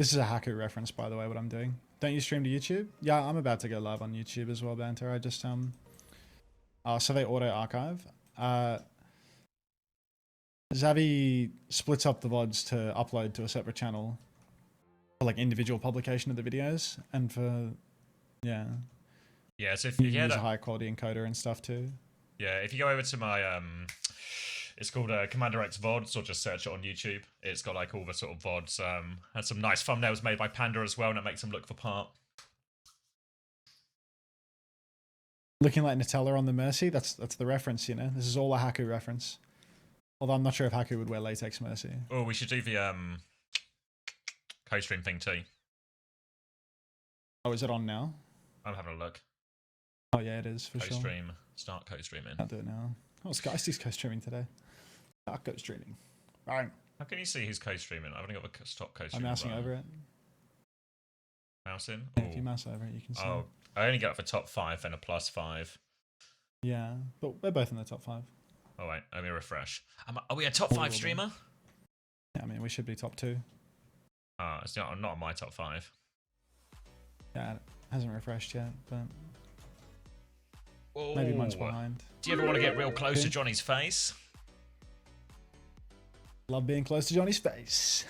This is a Haku reference, by the way, what I'm doing. Don't you stream to YouTube? Yeah, I'm about to go live on YouTube as well, Banter. I just, so they auto archive. Xavi splits up the VODs to upload to a separate channel for like individual publication of the videos and for, yeah. Yeah, so if you you use a high quality encoder and stuff too. Yeah, if you go over to my, it's called CommanderX VODs, or just search it on YouTube. It's got like all the sort of VODs. Had some nice thumbnails made by Panda as well, and it makes them look the part. Looking like Nutella on the Mercy, that's the reference, you know? This is all a Haku reference. Although I'm not sure if Haku would wear latex Mercy. Oh, we should do the co-stream thing too. Oh, is it on now? I'm having a look. Oh yeah, it is for sure. Co-stream, start co-streaming. I'll do it now. Oh, Skysty's co-streaming today. Start co-streaming. Right. How can you see who's co-streaming? I've only got the stop co-streaming. I'm mousing over it. Mouse in? Yeah, if you mouse over it, you can see. Oh, I only got the top 5 and a +5. Yeah, but we're both in the top 5. Oh wait, let me refresh. Are we a top 5 streamer? Yeah, I mean, we should be top 2. It's not on my top 5. Yeah, it hasn't refreshed yet, but Ooh. maybe mine's behind. Do you ever want to get real close to Johnny's face? Love being close to Johnny's face.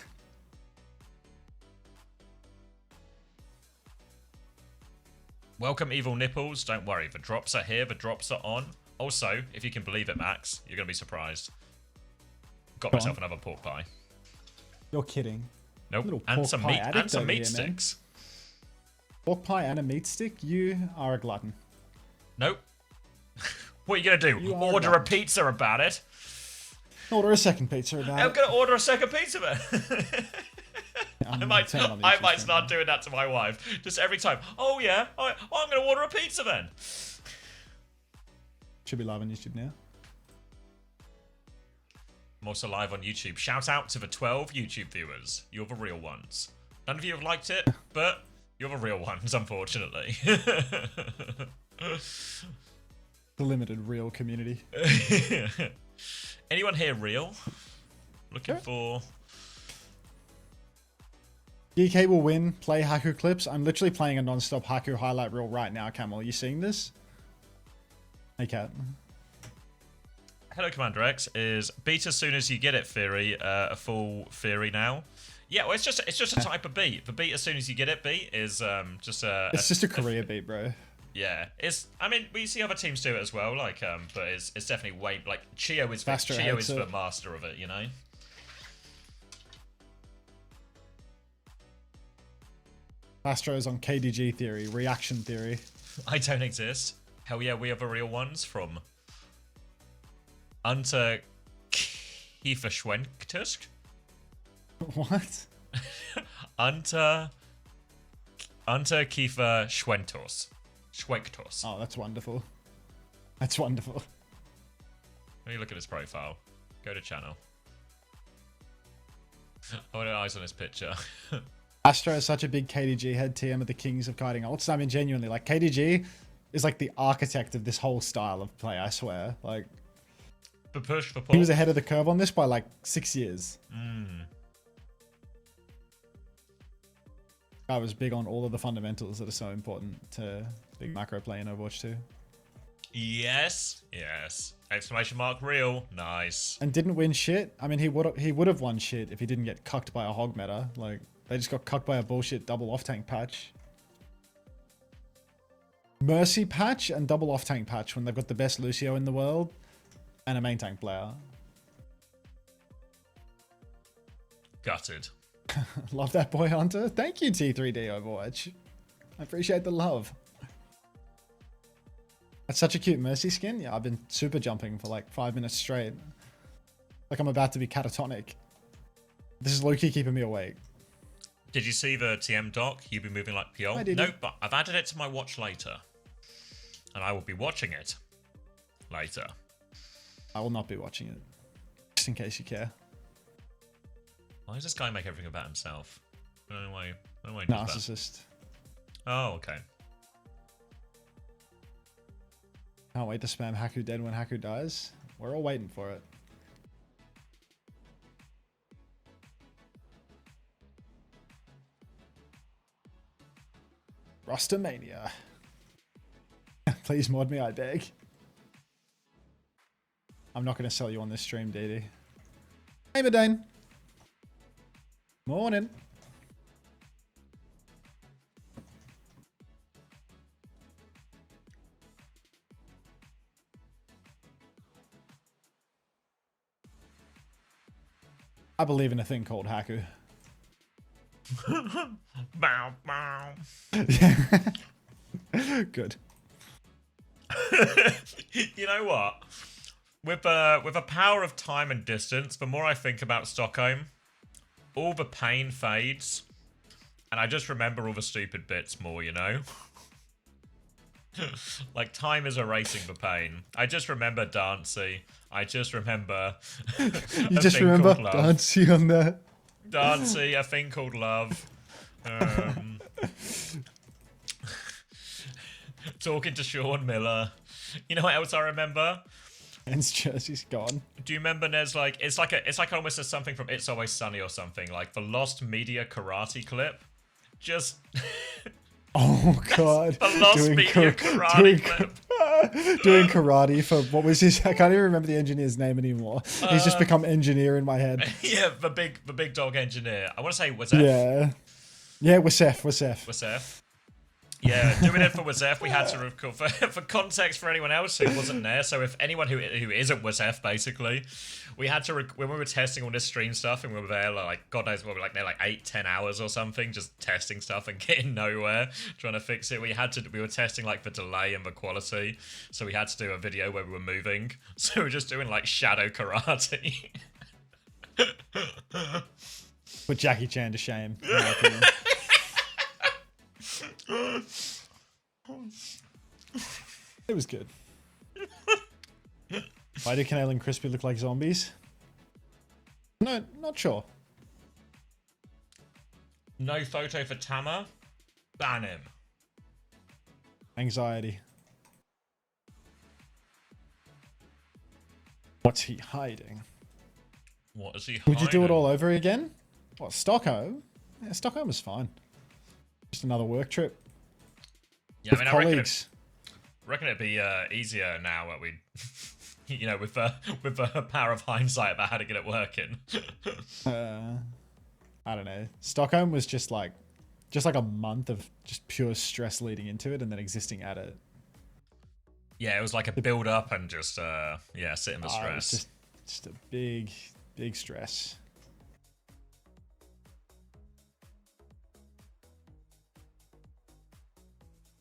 Welcome, evil nipples. Don't worry, the drops are here, the drops are on. Also, if you can believe it, Max, you're going to be surprised. Got myself another pork pie. You're kidding. Nope, and some meat sticks. Pork pie and a meat stick? You are a glutton. Nope. What are you going to do? Order a pizza about it? Order a second pizza about it. I'm going to order a second pizza, man. I might start doing that to my wife. Just every time. Oh, yeah. I'm going to order a pizza then. Should be live on YouTube now. I'm also live on YouTube. Shout out to the 12 YouTube viewers. You're the real ones. None of you have liked it, but you're the real ones, unfortunately. The limited real community. Anyone here real? Looking for... Geekay will win. Play Haku clips. I'm literally playing a non-stop Haku highlight reel right now, Camel. Are you seeing this? Hey, Cat. Hello, CommanderX. Is beat as soon as you get it theory a full theory now? Yeah, well, it's just a type of beat. The beat as soon as you get it beat is just a... It's just a career beat, bro. Yeah, I mean, we see other teams do it as well, like, but it's definitely way, like, Chio is the master of it, you know? Astro's on KDG theory, reaction theory. I don't exist. Hell yeah, we are the real ones from Unter Kiefer Schwentusk. What? Unter Kiefer Schwentos. Schwenktos. Oh, that's wonderful. That's wonderful. Let me look at his profile. Go to channel. I want eyes on his picture. Astro is such a big KDG head. TM of the kings of kiting ults. I mean, genuinely, like, KDG is like the architect of this whole style of play, I swear. Like, the push for pull. He was ahead of the curve on this by like 6 years. I was big on all of the fundamentals that are so important to big macro play in Overwatch 2. Yes. Yes. Exclamation mark real. Nice. And didn't win shit. I mean, he would have won shit if he didn't get cucked by a hog meta. Like, they just got cucked by a bullshit double off tank patch. Mercy patch and double off tank patch when they've got the best Lucio in the world and a main tank player. Gutted. Love that, boy Hunter. Thank you, T3D Overwatch. I appreciate the love. That's such a cute Mercy skin. Yeah, I've been super jumping for like 5 minutes straight. Like I'm about to be catatonic. This is low-key keeping me awake. Did you see the TM doc? You've been moving like PO? Nope, but I've added it to my watch later. And I will be watching it later. I will not be watching it. Just in case you care. Why does this guy make everything about himself? I don't know why he does Narcissist. That. Oh, okay. Can't wait to spam Haku dead when Haku dies. We're all waiting for it. Rostermania. Please mod me, I beg. I'm not going to sell you on this stream, DD. Hey, Medane. Morning. I believe in a thing called Haku. Bow, bow. Good. You know what? With a power of time and distance, the more I think about Stockholm, all the pain fades, and I just remember all the stupid bits more, you know? Like, time is erasing the pain. I just remember Dancy. I just remember... You just remember Dancy on that? Dancy, a thing called love. Talking to Sean Miller. You know what else I remember? Ben's jersey's gone. Do you remember there's like it's like almost as something from It's Always Sunny or something, like the Lost Media karate clip? Just oh god. The Lost Media karate clip. Doing karate for what was his? I can't even remember the engineer's name anymore. He's just become engineer in my head. Yeah, the big dog engineer. I want to say Wazef. Yeah, Wasef. Yeah, doing it for Wazef, we had to record for context for anyone else who wasn't there. So if anyone who isn't Wazef, basically, we had to when we were testing all this stream stuff and we were there like God knows what, we were like there like 8-10 hours or something, just testing stuff and getting nowhere, trying to fix it. We were testing like the delay and the quality, so we had to do a video where we were moving. So we were just doing like shadow karate. Put Jackie Chan to shame. In my opinion. It was good. Why do Canale and Crispy look like zombies? No, not sure. No photo for Tama. Ban him. Anxiety. What's he hiding? What is he hiding? Would you do it all over again? What, Stockholm? Yeah, Stockholm was fine. Just another work trip. Yeah, I mean, colleagues. I reckon it'd be easier now that we, you know, with the power of hindsight about how to get it working. I don't know. Stockholm was just like a month of just pure stress leading into it, and then existing at it. Yeah, it was like a build up and just sit in the stress. It was just a big stress.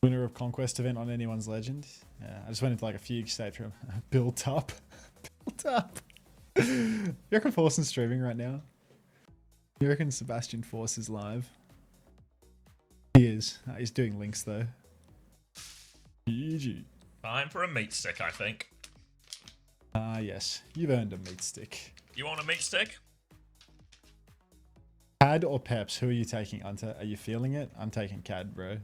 Winner of Conquest event on anyone's legend. Yeah, I just went into like a fugue state from built up. You reckon Forson's streaming right now? You reckon Sebastian Force is live? He is. He's doing links though. GG. Time for a meat stick, I think. Yes. You've earned a meat stick. You want a meat stick? CAD or Peps? Who are you taking, Hunter? Are you feeling it? I'm taking CAD, bro.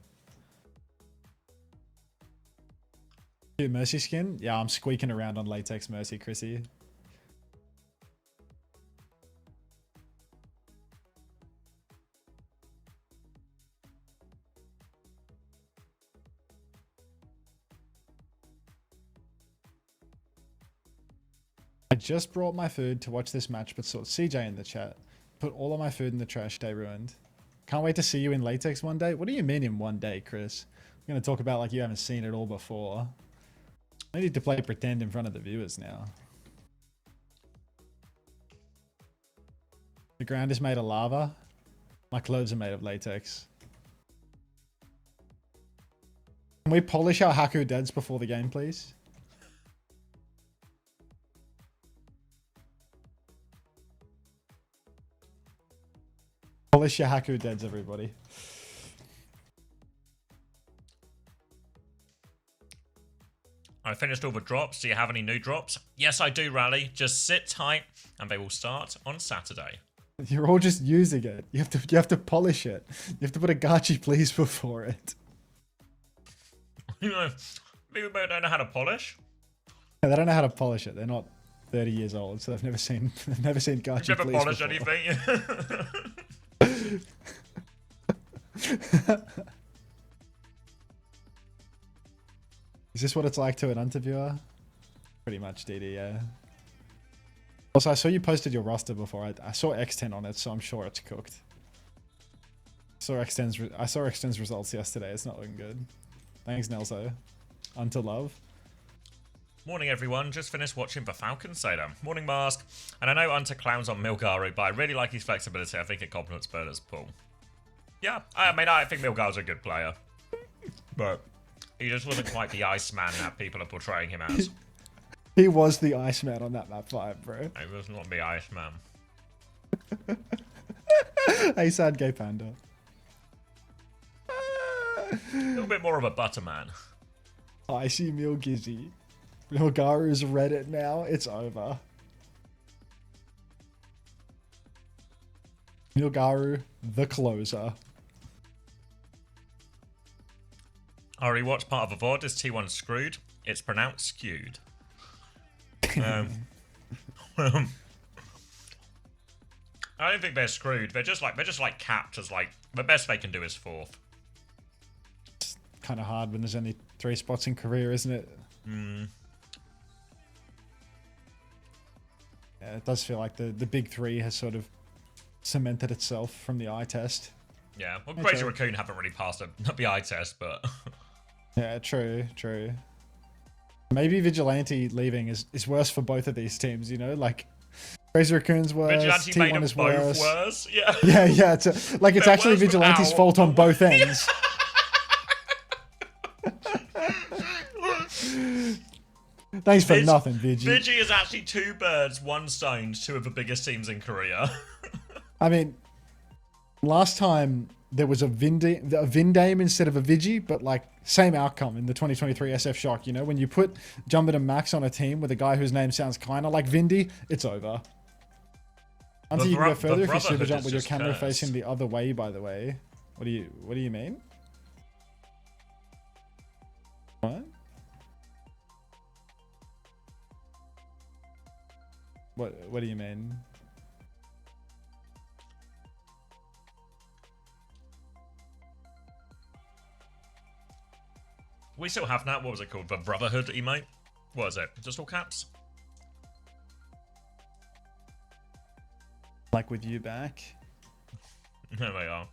Cute Mercy skin? Yeah, I'm squeaking around on latex Mercy, Chrissy. I just brought my food to watch this match, but saw CJ in the chat. Put all of my food in the trash, day ruined. Can't wait to see you in latex one day. What do you mean in one day, Chris? I'm going to talk about like you haven't seen it all before. I need to play pretend in front of the viewers now. The ground is made of lava. My clothes are made of latex. Can we polish our Haku deads before the game, please? Polish your Haku deads, everybody. I finished all the drops. Do you have any new drops? Yes, I do, Rally. Just sit tight and they will start on Saturday. You're all just using it. You have to polish it. You have to put a Gachi please before it. You know, people don't know how to polish. Yeah, they don't know how to polish it. They're not 30 years old, so they've never seen Gachi You've never please polished before. anything. Is this what it's like to an interviewer? Pretty much, DD, yeah. Also, I saw you posted your roster before. I saw X10 on it, so I'm sure it's cooked. I saw X10's results yesterday. It's not looking good. Thanks, Nelso. Unto love. Morning, everyone. Just finished watching the Falcon Sailor. Morning, Mask. And I know Unter clowns on Milgaru, but I really like his flexibility. I think it complements Bernard's pull. Yeah, I mean, I think Milgaru's a good player. But he just wasn't quite the Iceman that people are portraying him as. He was the Iceman on that map 5, bro. He was not the Iceman. Hey, sad gay panda. A little bit more of a Butterman. Icy Milgizzy. Milgaru's read it now. It's over. Milgaru, the closer. I rewatched part of a VOD. Is T1 screwed? It's pronounced skewed. I don't think they're screwed. They're just like capped as like the best they can do is 4th. It's kind of hard when there's only 3 spots in Korea, isn't it? Yeah, it does feel like the big 3 has sort of cemented itself from the eye test. Yeah, well, Crazy Raccoon haven't really passed the eye test, but yeah, true. Maybe Vigilante leaving is worse for both of these teams, you know? Like, Crazy Raccoon's worse, Vigilante T1 made them is both worse. Yeah. Yeah. It's actually Vigilante's fault on both ends. Thanks for nothing, Vigi. Vigi is actually 2 birds, 1 stone, 2 of the biggest teams in Korea. I mean, last time there was a Vindame instead of a Vigi, but like same outcome in the 2023 SF Shock. You know, when you put Jumbin and Max on a team with a guy whose name sounds kind of like Vindy, it's over. Until you can go further if you super jump with your camera facing the other way. By the way, what do you mean? What? What do you mean? We still have that. What was it called? The Brotherhood emote? What is it? Just all caps? Like with you back? There they are.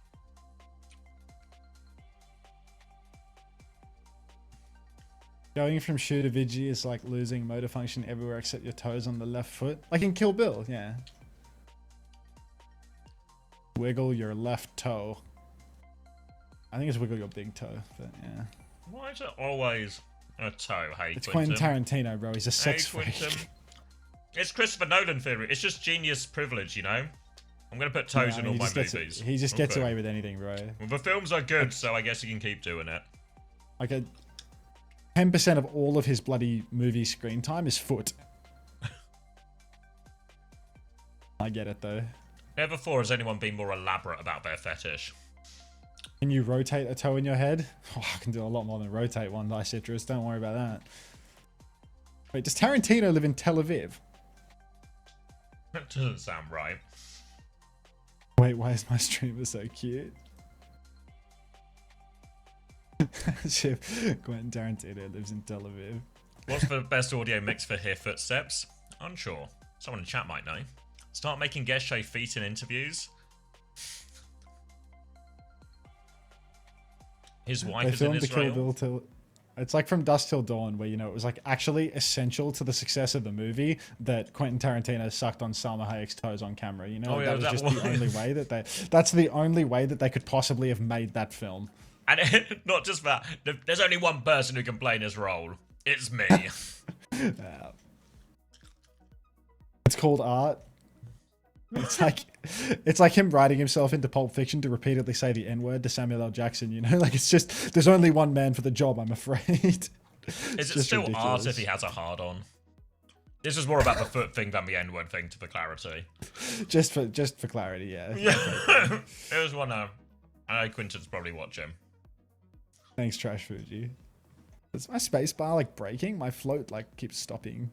Going from shoe to Vigi is like losing motor function everywhere except your toes on the left foot. Like in Kill Bill, yeah. Wiggle your left toe. I think it's wiggle your big toe, but yeah. Why is it always a toe? Hey, it's Quentin Tarantino, bro. He's a sex freak. It's Christopher Nolan theory. It's just genius privilege, you know? I'm going to put toes in all my movies. He just gets away with anything, bro. Well, the films are good, so I guess he can keep doing it. Like 10% of all of his bloody movie screen time is foot. I get it, though. Never before has anyone been more elaborate about their fetish. Can you rotate a toe in your head? Oh, I can do a lot more than rotate one, Citrus. Don't worry about that. Wait, does Tarantino live in Tel Aviv? That doesn't sound right. Wait, why is my streamer so cute? Quentin Tarantino lives in Tel Aviv. What's the best audio mix for Hear Footsteps? Unsure. Someone in chat might know. Start making guests show feet in interviews. His wife is in Israel. It's like From Dusk Till Dawn, where, you know, it was like actually essential to the success of the movie that Quentin Tarantino sucked on Salma Hayek's toes on camera. You know, that was just the only way that that's the only way that they could possibly have made that film. And not just that, there's only one person who can play in his role. It's me. It's called art. It's like him writing himself into Pulp Fiction to repeatedly say the N-word to Samuel L. Jackson, you know? Like, it's just, there's only one man for the job, I'm afraid. Is it still ridiculous. Art if he has a hard-on? This is more about the foot thing than the N-word thing, for clarity. Just for clarity, yeah. Yeah. It was one I know Quinton's probably watching. Thanks, Trash Fuji. Is my space bar, like, breaking? My float, like, keeps stopping.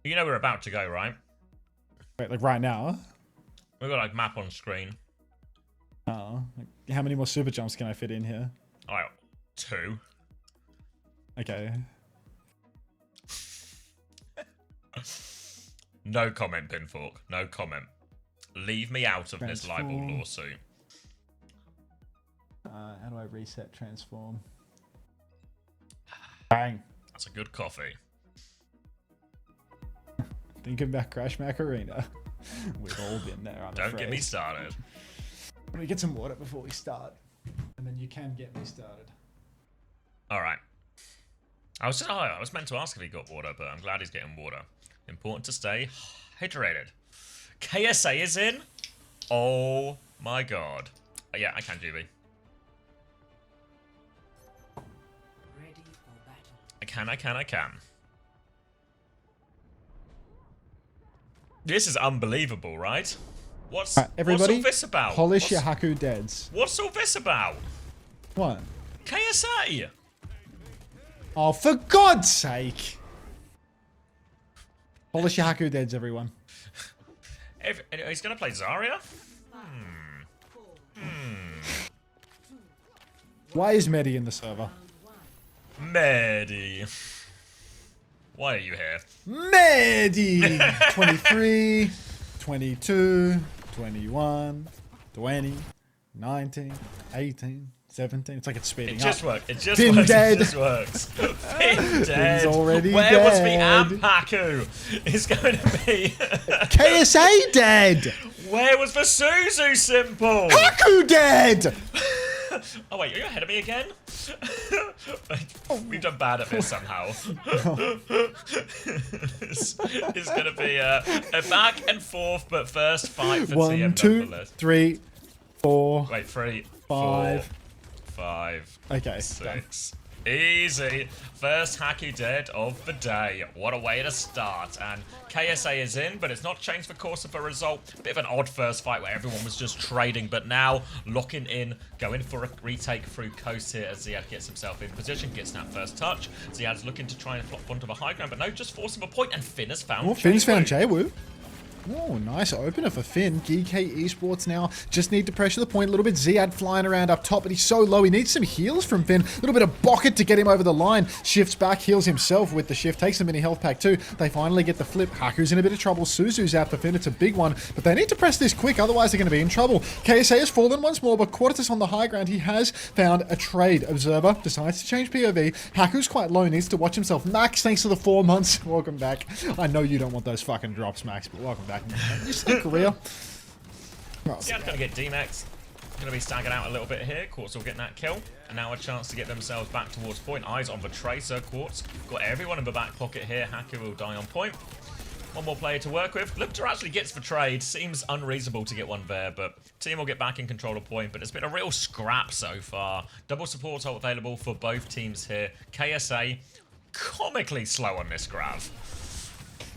You know we're about to go, right? Wait, like right now? We've got like map on screen. Oh, how many more super jumps can I fit in here? Alright, 2. Okay. No comment, Pinfork. No comment. Leave me out of this libel lawsuit. How do I reset transform? Bang. That's a good coffee. Thinking about Crash Macarena. We've all been there, I'm Don't get me started. Let me get some water before we start. And then you can get me started. Alright. I was meant to ask if he got water, but I'm glad he's getting water. Important to stay hydrated. KSA is in? Oh my god. Yeah, I can, GB. I can. This is unbelievable, right? What's everybody, all this about? Polish your Haku deads. What's all this about? What? KSA! Oh, for God's sake! Polish your Haku deads, everyone. He's gonna play Zarya? Why is Medi in the server? Medi. Why are you here? Medi! 23, 22, 21, 20, 19, 18, 17. It's like it's speeding It just up. works. It just Finn works. dead. It just works. Finn dead. Finn's already Where dead. was the amp Haku? It's going to be... KSA dead! Where was the Suzu Simple? Haku dead! Oh wait, are you ahead of me again? We've done bad at this somehow. It's going to be a back and forth, but first fight for TM 1, 2, nonetheless. 3, 4, Wait, 3, 5. 4, 5, Okay, 6. Easy. First Haku dead of the day. What a way to start. And KSA is in, but it's not changed the course of the result. Bit of an odd first fight where everyone was just trading, but now locking in, going for a retake through coast here as Ziad gets himself in position, gets that first touch. Ziad's looking to try and flop onto the high ground, but no, just forcing a point, and Finn has found Oh, Finn's found Jaywoo. Oh, nice opener for Finn. Geekay Esports now just need to pressure the point a little bit. Ziad flying around up top, but he's so low. He needs some heals from Finn. A little bit of bucket to get him over the line. Shifts back, heals himself with the shift. Takes a mini health pack too. They finally get the flip. Haku's in a bit of trouble. Suzu's out for Finn. It's a big one, but they need to press this quick, otherwise they're going to be in trouble. KSA has fallen once more, but Quartus on the high ground. He has found a trade. Observer decides to change POV. Haku's quite low, needs to watch himself. Max, thanks for the 4 months. Welcome back. I know you don't want those fucking drops, Max, but welcome back. Korea. Yeah, it's going to get D-Max. Going to be staggered out a little bit here. Quartz will get that kill. And now a chance to get themselves back towards point. Eyes on the Tracer. Quartz got everyone in the back pocket here. Haku will die on point. One more player to work with. Lipter actually gets the trade. Seems unreasonable to get one there, but team will get back in control of point. But it's been a real scrap so far. Double support available for both teams here. KSA comically slow on this grab.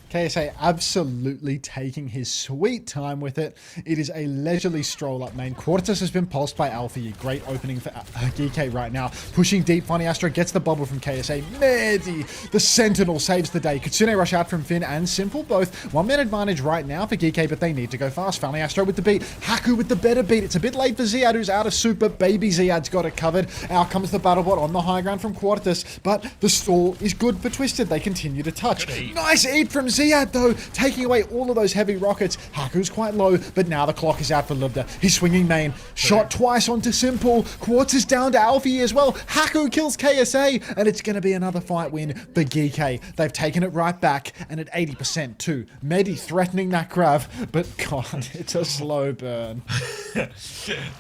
KSA absolutely taking his sweet time with it. It is a leisurely stroll up main. Quartus has been pulsed by Alfie. Great opening for Geekay right now. Pushing deep, Funny Astro gets the bubble from KSA. Medi, the Sentinel, saves the day. Kitsune rush out from Finn and Simple, both 1 man advantage right now for Geekay, but they need to go fast. Funny Astro with the beat. Haku with the better beat. It's a bit late for Ziad, who's out of super. Baby Ziad's got it covered. Out comes the battlebot on the high ground from Quartus, but the stall is good for Twisted. They continue to touch. Nice eat from Ziad, though, taking away all of those heavy rockets. Haku's quite low, but now the clock is out for Libda. He's swinging main. Shot twice onto Simple. Quartz is down to Alfie as well. Haku kills KSA, and it's going to be another fight win for Geekay. They've taken it right back, and at 80% too. Medi threatening that grab, but God, it's a slow burn.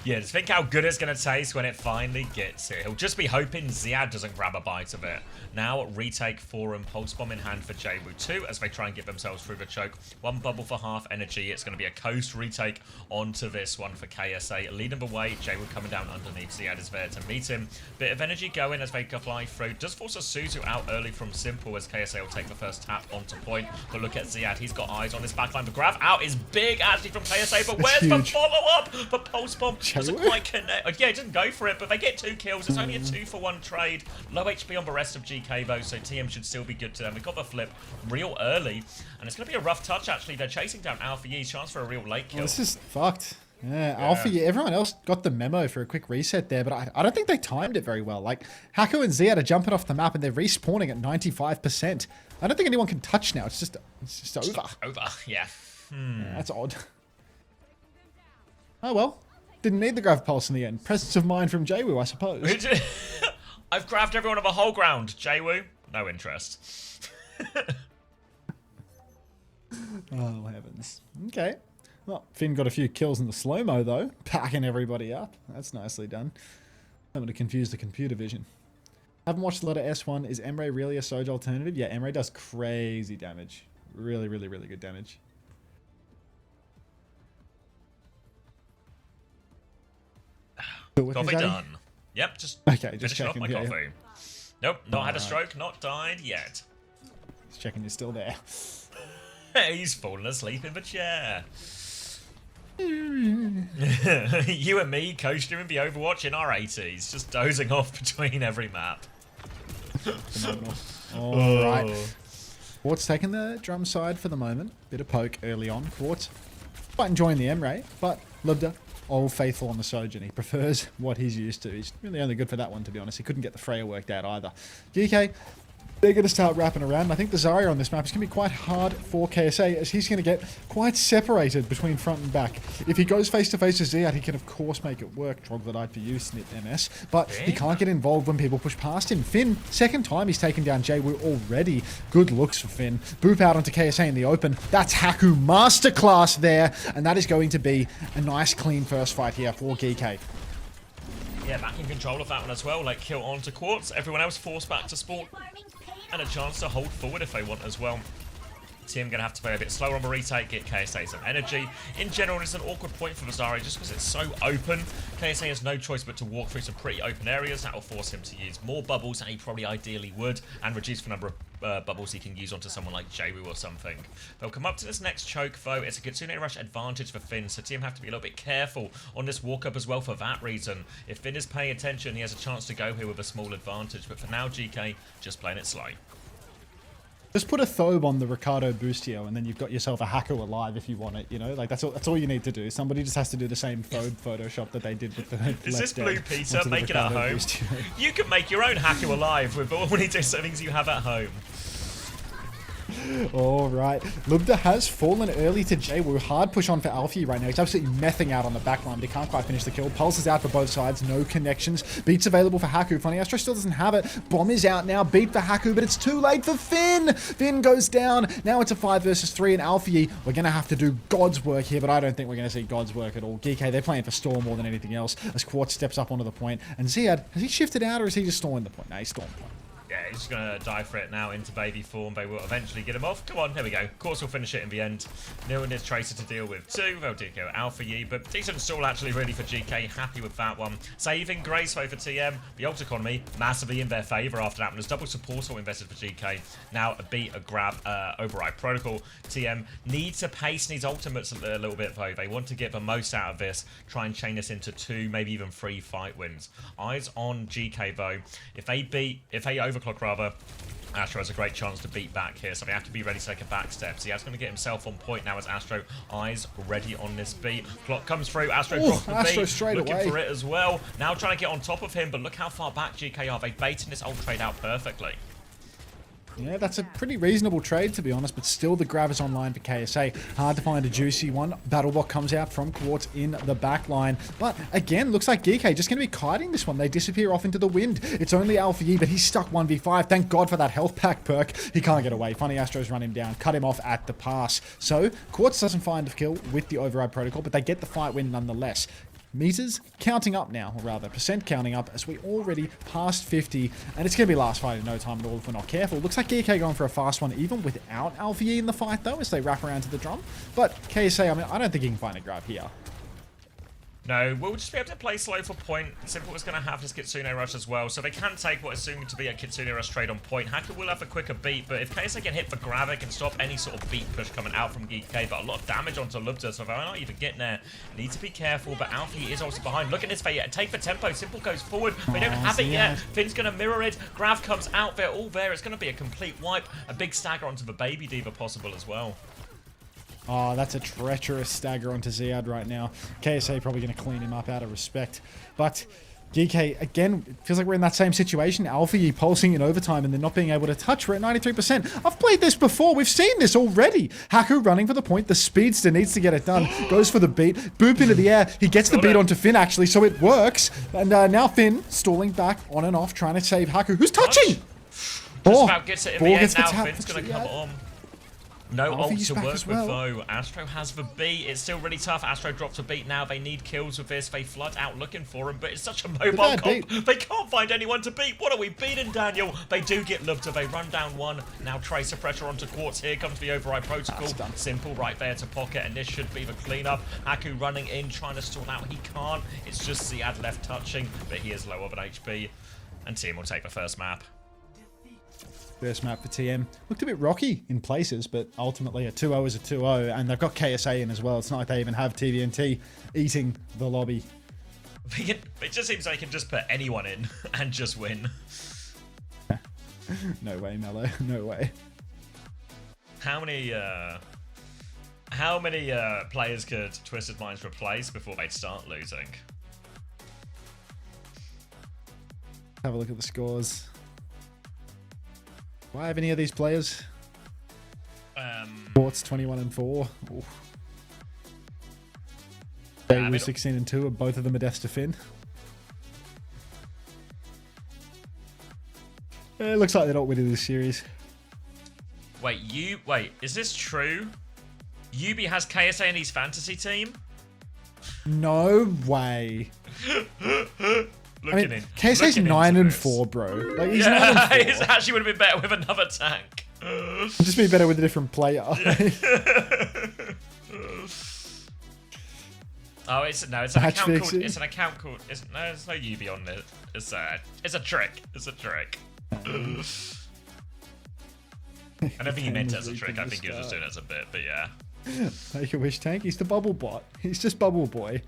Yeah, just think how good it's going to taste when it finally gets here. He'll just be hoping Ziad doesn't grab a bite of it. Now, retake Forum, Pulse Bomb in hand for Jaywoo 2 as they try and get themselves through the choke. One bubble for half energy. It's going to be a coast retake onto this one for KSA. Leading the way, Jaywoo coming down underneath. Ziad is there to meet him. Bit of energy going as they fly through. Does force a Suzu out early from Simple as KSA will take the first tap onto point. But look at Ziad. He's got eyes on his backline. The grab out is big actually from KSA, but where's the follow-up? The Pulse Bomb doesn't quite connect. Yeah, it doesn't go for it, but they get 2 kills. It's only a 2-for-1 trade. Low HP on the rest of GK though, so TM should still be good to them. We got the flip real early, and it's going to be a rough touch actually. They're chasing down Alpha Yi. Chance for a real late kill. Well, this is fucked. Yeah, Alfie, everyone else got the memo for a quick reset there, but I don't think they timed it very well. Like, Haku and Ziad are jumping off the map and they're respawning at 95%. I don't think anyone can touch now. It's just over. Over, yeah. Yeah, that's odd. Oh well. Didn't need the grav pulse in the end. Presence of mind from Jwoo, I suppose. I've grabbed everyone of a whole ground. Jwoo, no interest. Oh, heavens. Okay. Well, Finn got a few kills in the slow-mo, though. Packing everybody up. That's nicely done. I'm going to confuse the computer vision. Haven't watched a lot of S1. Is Emre really a Soj alternative? Yeah, Emre does crazy damage. Really, really, really good damage. Coffee done. Yep, just okay, just finishing off checking, my coffee. Nope, not had a stroke, not died yet. Just checking you're still there. He's fallen asleep in the chair. You and me co-streaming the Overwatch in our 80s, just dozing off between every map. Phenomenal. Alright. Quartz taking the drum side for the moment. Bit of poke early on. Quartz quite enjoying the M-Ray, but Lubda, old faithful on the Sojourn. He prefers what he's used to. He's really only good for that one, to be honest. He couldn't get the Freya worked out either. Geekay, they're going to start wrapping around. I think the Zarya on this map is going to be quite hard for KSA, as he's going to get quite separated between front and back. If he goes face-to-face with Ziad, he can, of course, make it work. Troglodyte for you, Snip MS. But he can't get involved when people push past him. Finn, second time he's taken down Jwoo already. Good looks for Finn. Boop out onto KSA in the open. That's Haku masterclass there. And that is going to be a nice, clean first fight here for Geekay. Yeah, back in control of that one as well. Like, kill onto Quartz. Everyone else forced back to spawn. And a chance to hold forward if they want as well. Team going to have to play a bit slower on the retake, get KSA some energy. In general, it's an awkward point for Mazari just because it's so open. KSA has no choice but to walk through some pretty open areas. That will force him to use more bubbles than he probably ideally would, and reduce the number of bubbles he can use onto someone like Jwoo or something. They'll come up to this next choke, though. It's a Kitsune Rush advantage for Finn, so team have to be a little bit careful on this walk-up as well for that reason. If Finn is paying attention, he has a chance to go here with a small advantage, but for now, GK just playing it slow. Just put a Thobe on the Ricardo Bustio, and then you've got yourself a Haku alive if you want it, you know? Like, that's all you need to do. Somebody just has to do the same Thobe Photoshop that they did with the Is this Blue Peter? Make it at home. You can make your own Haku alive with all the things you have at home. All right. Lubda has fallen early to Jwoo. Hard push on for Alfie right now. He's absolutely messing out on the back line, but he can't quite finish the kill. Pulse is out for both sides. No connections. Beat's available for Haku. Funny Astro still doesn't have it. Bomb is out now. Beat for Haku, but it's too late for Finn. Finn goes down. Now it's a 5 versus 3, and Alfie, we're going to have to do God's work here, but I don't think we're going to see God's work at all. Geekay, they're playing for Storm more than anything else, as Quartz steps up onto the point. And Ziad, has he shifted out, or is he just storming the point? No, he's storming the point. Yeah, he's just going to die for it now into baby form. They will eventually get him off. Come on, there we go. Of course, we'll finish it in the end. Nil and his Tracer to deal with too. They'll do go Alpha Yi, but decent stall actually really for GK. Happy with that one. Saving Graceway for TM. The ult economy massively in their favour after that one. There's double support all invested for GK. Now a beat, a grab, override protocol. TM needs to pace these ultimates a little bit though. They want to get the most out of this. Try and chain this into 2, maybe even 3 fight wins. Eyes on GK though. If they overclock rather, Astro has a great chance to beat back here, so they have to be ready to take a back step. So he's going to get himself on point now as Astro eyes ready on this beat. Clock comes through, Astro drops the Astro beat, straight looking away for it as well. Now trying to get on top of him, but look how far back GK are. They baiting this ult trade out perfectly. Yeah, that's a pretty reasonable trade, to be honest, but still the grab is online for KSA. Hard to find a juicy one. Battlebot comes out from Quartz in the back line. But again, looks like Geekay just going to be kiting this one. They disappear off into the wind. It's only Alpha Yi, but he's stuck 1v5. Thank God for that health pack perk. He can't get away. Funny Astros run him down, cut him off at the pass. So Quartz doesn't find a kill with the override protocol, but they get the fight win nonetheless. Meters counting up now, or rather percent counting up, as we already passed 50, and it's going to be last fight in no time at all if we're not careful. Looks like Geekay going for a fast one even without Alpha Yi in the fight though, as they wrap around to the drum. But KSA, I mean, I don't think he can find a grab here. No, we'll just be able to play slow for point. Simple is going to have this Kitsune Rush as well, so they can take what is soon to be a Kitsune Rush trade on point. Hacker will have a quicker beat, but if KSA can hit for grab, it can stop any sort of beat push coming out from Geekay, but a lot of damage onto Lubta, so they're not even getting there. Need to be careful, but Alfie is also behind. Look at this, they take the tempo. Simple goes forward. They don't have it yet. Finn's going to mirror it. Grav comes out. They're all there. It's going to be a complete wipe. A big stagger onto the Baby Diva possible as well. Oh, that's a treacherous stagger onto Ziad right now. KSA probably going to clean him up out of respect. But Geekay, again, it feels like we're in that same situation. Alpha Yi pulsing in overtime and then not being able to touch. We're at 93%. I've played this before. We've seen this already. Haku running for the point. The speedster needs to get it done. Goes for the beat. Boop into the air. He gets the beat onto Finn, actually, so it works. And now Finn stalling back on and off, trying to save Haku. Who's touching? Just about gets it in the end now. Finn's going to come on. No ult to work with though. Astro has the beat. It's still really tough. Astro drops a beat now. They need kills with this. They flood out looking for him, but it's such a mobile comp. They can't find anyone to beat. What are we beating, Daniel? They do get Lubta. They run down one. Now Tracer pressure onto Quartz. Here comes the override protocol. Simple right there to pocket, and this should be the cleanup. Haku running in, trying to stall out. He can't. It's just Ziad left touching, but he is low of an HP. And team will take the first map. First map for TM. Looked a bit rocky in places, but ultimately a 2-0 is a 2-0, and they've got KSA in as well. It's not like they even have TVNT eating the lobby. It just seems like they can just put anyone in and just win. No way, Mello. No way. How many players could Twisted Minds replace before they'd start losing? Have a look at the scores. Do I have any of these players? Sports 21-4. They were 16-2, and both of them are deaths to Finn. It looks like they're not winning this series. Wait, is this true? Yubi has KSA in his fantasy team? No way. KSA's 9-4, bro. Like, he's 9-4. He actually would have been better with another tank. Just be better with a different player. Oh, it's an account called. There's no UV on it. It's a trick. It's a trick. I don't think he meant it as a trick. I think he was just doing it as a bit. But yeah. Make a wish tank. He's the bubble bot. He's just bubble boy.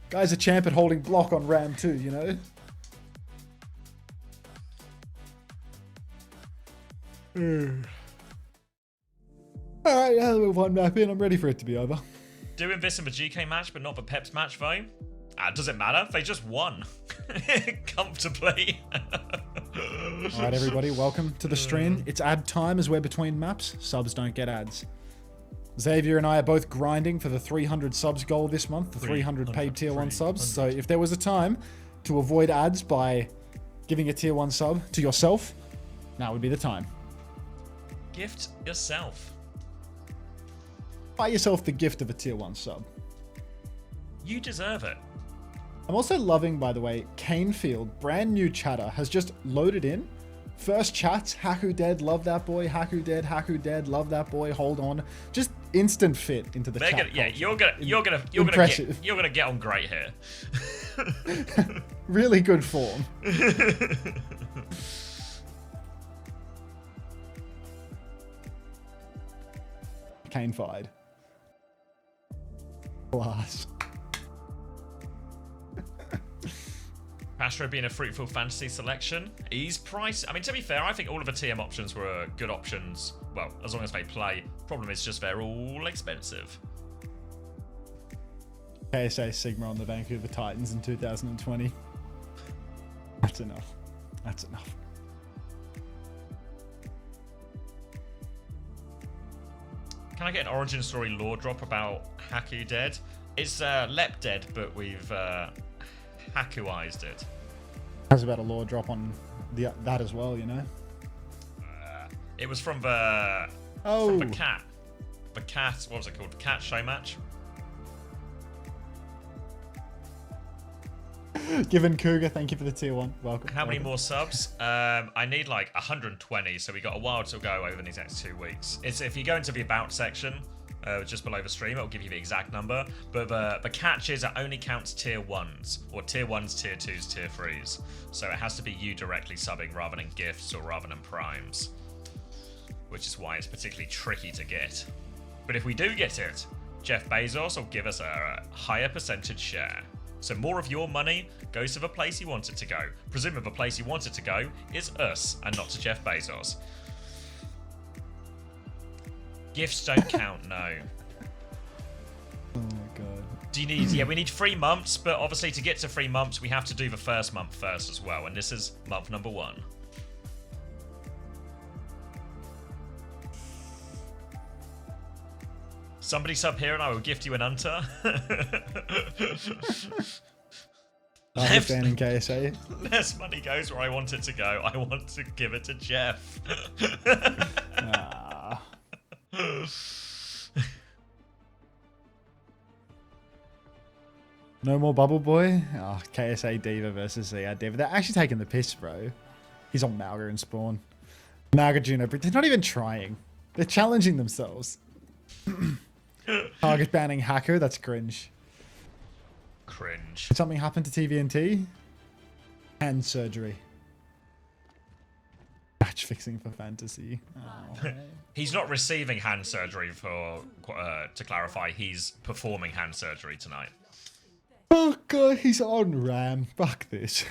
Guy's a champ at holding block on Ram too, you know? Alright, yeah, we'll one map in. I'm ready for it to be over. Doing this in the GK match, but not the Peps match, though. Does it matter? They just won. Comfortably. Alright, everybody, welcome to the stream. It's ad time as we're between maps. Subs don't get ads. Xavier and I are both grinding for the 300 subs goal this month, the 300 paid tier 1 subs. So if there was a time to avoid ads by giving a tier 1 sub to yourself, now would be the time. Gift yourself. Buy yourself the gift of a tier 1 sub. You deserve it. I'm also loving, by the way, Canefield, brand new chatter, has just loaded in. First chats, Haku dead, love that boy. Haku dead, love that boy. Hold on, just instant fit into the chat. Yeah, you're gonna get on great here. Really good form. Kane-fied. Class. Astro being a fruitful fantasy selection. Ease price. I mean, to be fair, I think all of the TM options were good options. Well, as long as they play. Problem is just they're all expensive. KSA Sigma on the Vancouver Titans in 2020. That's enough. That's enough. Can I get an origin story lore drop about Haku dead? It's Lep dead, but we've Hakuized it. How's about a lore drop on that as well, you know? It was from the cat. The cat, what was it called? The cat show match. Given Cougar, thank you for the tier 1. Welcome. How many more subs? I need like 120, so we got a while to go over these next 2 weeks. It's if you go into the about section, just below the stream, it'll give you the exact number. But the catch is it only counts tier 1s, or tier 1s, tier 2s, tier 3s. So it has to be you directly subbing rather than gifts or rather than primes, which is why it's particularly tricky to get. But if we do get it, Jeff Bezos will give us a higher percentage share. So more of your money goes to the place you want it to go. Presumably the place you want it to go is us and not to Jeff Bezos. Gifts don't count, no. Do you need... Yeah, we need 3 months, but obviously to get to 3 months, we have to do the first month first as well, and this is month number 1. Somebody sub here and I will gift you an hunter. Left banning KSA. Less money goes where I want it to go. I want to give it to Jeff. No more Bubble Boy? Oh, KSA Diva versus ZR Diva. They're actually taking the piss, bro. He's on Malga and Spawn. Malga Juno, but they're not even trying. They're challenging themselves. Target banning Hacker, that's cringe. Cringe. Did something happen to TVNT? Hand surgery. Match fixing for fantasy. Oh. He's not receiving hand surgery for, to clarify, he's performing hand surgery tonight. Oh god, he's on RAM. Fuck this.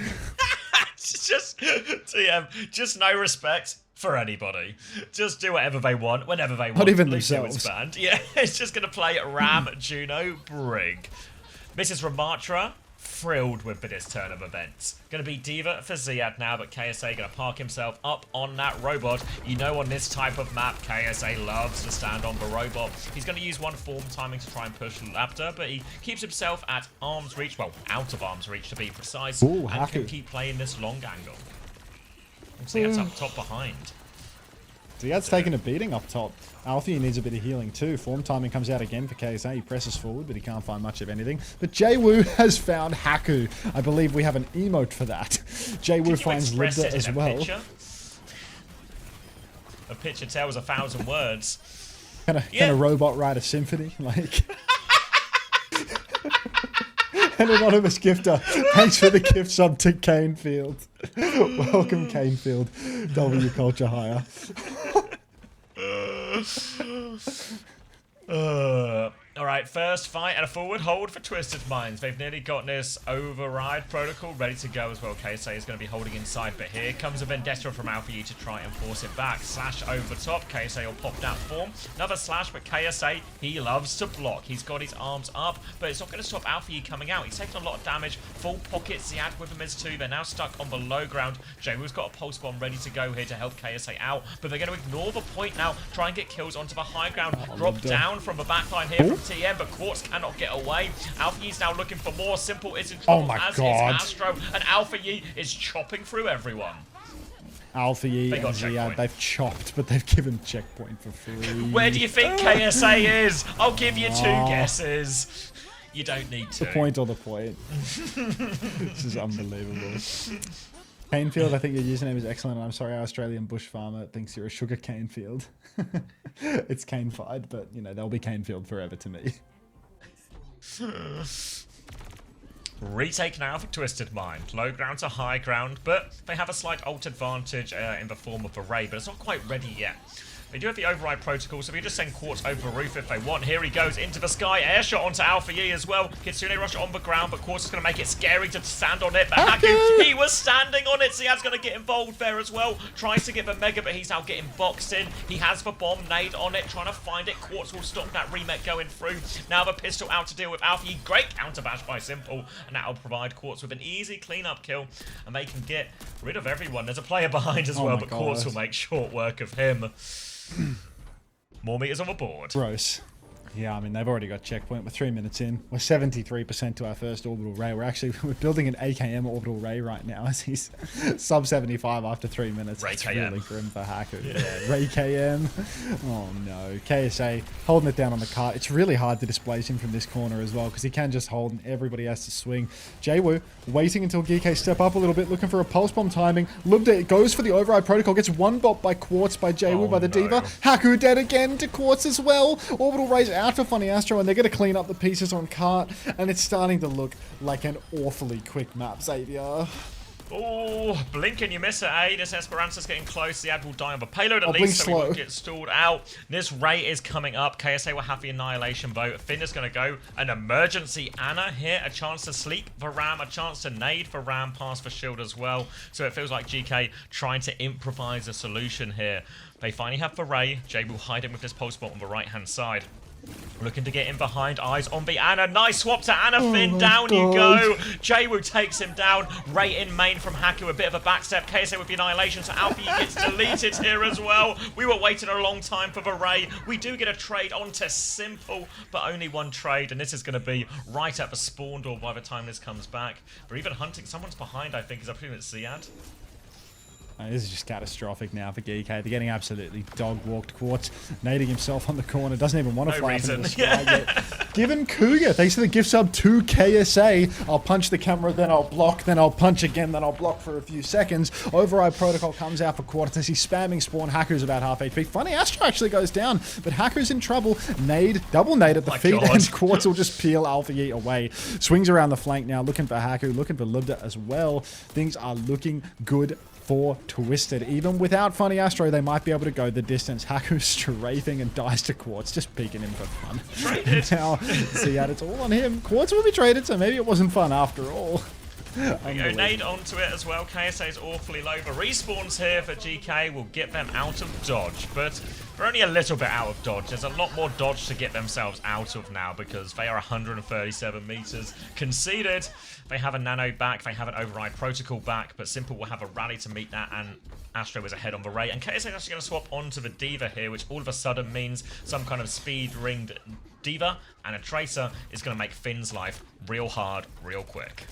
Just, TM, just no respect for anybody. Just do whatever they want, whenever they want. Not even Lucio themselves. is banned. Yeah, it's just going to play Ram, Juno, Brig. Mrs. Ramatra, thrilled with this turn of events. Going to be Diva for Ziad now, but KSA going to park himself up on that robot. You know, on this type of map, KSA loves to stand on the robot. He's going to use one form timing to try and push Lapter, but he keeps himself at arm's reach, well, out of arm's reach to be precise, Ooh, and can keep playing this long angle. Ziad's up top behind. Ziad's taking a beating up top. Alfie needs a bit of healing too. Form timing comes out again for KSA. He presses forward, but he can't find much of anything. But Jwoo has found Haku. I believe we have an emote for that. Jwoo finds Libda as well. A picture tells 1,000 words. Can a robot write a symphony? Like... An anonymous gifter. Thanks for the gift sub to Canefield. Welcome, Canefield. W Culture Hire. Alright, first fight and a forward hold for Twisted Minds. They've nearly got this override protocol ready to go as well. KSA is going to be holding inside, but here comes a Vendetta from Alpha to try and force it back. Slash over top. KSA will pop that form. Another slash, but KSA, he loves to block. He's got his arms up, but it's not going to stop Alpha coming out. He's taking a lot of damage. Full pocket. Ziad with him is too. They're now stuck on the low ground. Jwoo's got a pulse bomb ready to go here to help KSA out, but they're going to ignore the point now. Try and get kills onto the high ground. Drop down from the backline here from TM, but Quartz cannot get away. Alpha Yi's now looking for more. Simple is in trouble, as is Astro, and Alpha Yi is chopping through everyone. Alpha Yi and Ziad, they've chopped, but they've given checkpoint for free. Where do you think KSA is? I'll give you 2 guesses. You don't need to. The point or the point. This is unbelievable. Canefield, I think your username is excellent, and I'm sorry our Australian bush farmer thinks you're a sugar cane field. It's cane-fied, but, you know, they'll be Canefield forever to me. Retake now for Twisted Mind. Low ground to high ground, but they have a slight ult advantage in the form of a Ray, but it's not quite ready yet. They do have the override protocol, so we just send Quartz over the roof if they want. Here he goes into the sky. Air shot onto Alpha Yi as well. Kitsune rush on the ground, but Quartz is going to make it scary to stand on it. But Haku, he was standing on it. Ziad's going to get involved there as well. Tries to get the Mega, but he's now getting boxed in. He has the bomb nade on it, trying to find it. Quartz will stop that remake going through. Now the pistol out to deal with Alpha Yi. Great counter bash by Simple, and that will provide Quartz with an easy cleanup kill, and they can get rid of everyone. There's a player behind as well, but Quartz will make short work of him. More meters on the board. Gross. Yeah, I mean, they've already got checkpoint. We're 3 minutes in. We're 73% to our first orbital ray. We're building an AKM orbital ray right now as he's sub 75 after 3 minutes. Ray It's KM. really grim for Haku. Yeah, Ray KM. Oh no. KSA holding it down on the cart. It's really hard to displace him from this corner as well because he can just hold and everybody has to swing. Jwoo waiting until Geekay step up a little bit, looking for a pulse bomb timing. Libda goes for the override protocol, gets one bot by Quartz by Jwoo by the Diva. Haku dead again to Quartz as well. Orbital rays out for Funny Astro, and they're going to clean up the pieces on cart, and it's starting to look like an awfully quick map, Xavier. Oh, blink and you miss it, eh? This Esperanza's getting close. The ad will die on the payload at least, so he won't get stalled out. This Ray is coming up. KSA will have the annihilation vote. Finn is going to go an emergency Anna here. A chance to sleep for Ram, a chance to nade for Ram, pass for shield as well. So it feels like GK trying to improvise a solution here. They finally have the Ray. Jay will hide him with this pulse bot on the right-hand side. Looking to get in behind, eyes on the Ana. Nice swap to Ana. Finn, down you go. Jaywu takes him down. Ray in main from Haku. A bit of a backstep. KSA with the annihilation, so Alfie gets deleted here as well. We were waiting a long time for the Ray. We do get a trade onto Simple, but only one trade, and this is going to be right at the spawn door by the time this comes back. They're even hunting. Someone's behind, I think. Is I presume it's Ziad. This is just catastrophic now for Geekay. They're getting absolutely dog-walked. Quartz nading himself on the corner. Doesn't even want to fly up into the sky yet. Given Cougar, thanks for the gift sub to KSA. I'll punch the camera, then I'll block, then I'll punch again, then I'll block for a few seconds. Override Protocol comes out for Quartz as he's spamming spawn. Haku's about half HP. Funny, Astro actually goes down, but Haku's in trouble. Nade, double nade at the feet, and Quartz will just peel Alpha Yeet away. Swings around the flank now, looking for Haku, looking for Libda as well. Things are looking good for Twisted. Even without Funny Astro, they might be able to go the distance. Haku's strafing and dies to Quartz, just peeking him for fun. Now, Ziad, it's all on him. Quartz will be traded, so maybe it wasn't fun after all. Nade onto it as well. KSA is awfully low. The respawns here for GK will get them out of dodge, but they're only a little bit out of dodge. There's a lot more dodge to get themselves out of now because they are 137 meters conceded. They have a nano back, they have an override protocol back, but Simple will have a rally to meet that, and Astro is ahead on the Ray. And KSA is actually going to swap onto the Diva here, which all of a sudden means some kind of speed-ringed Diva and a Tracer is going to make Finn's life real hard, real quick.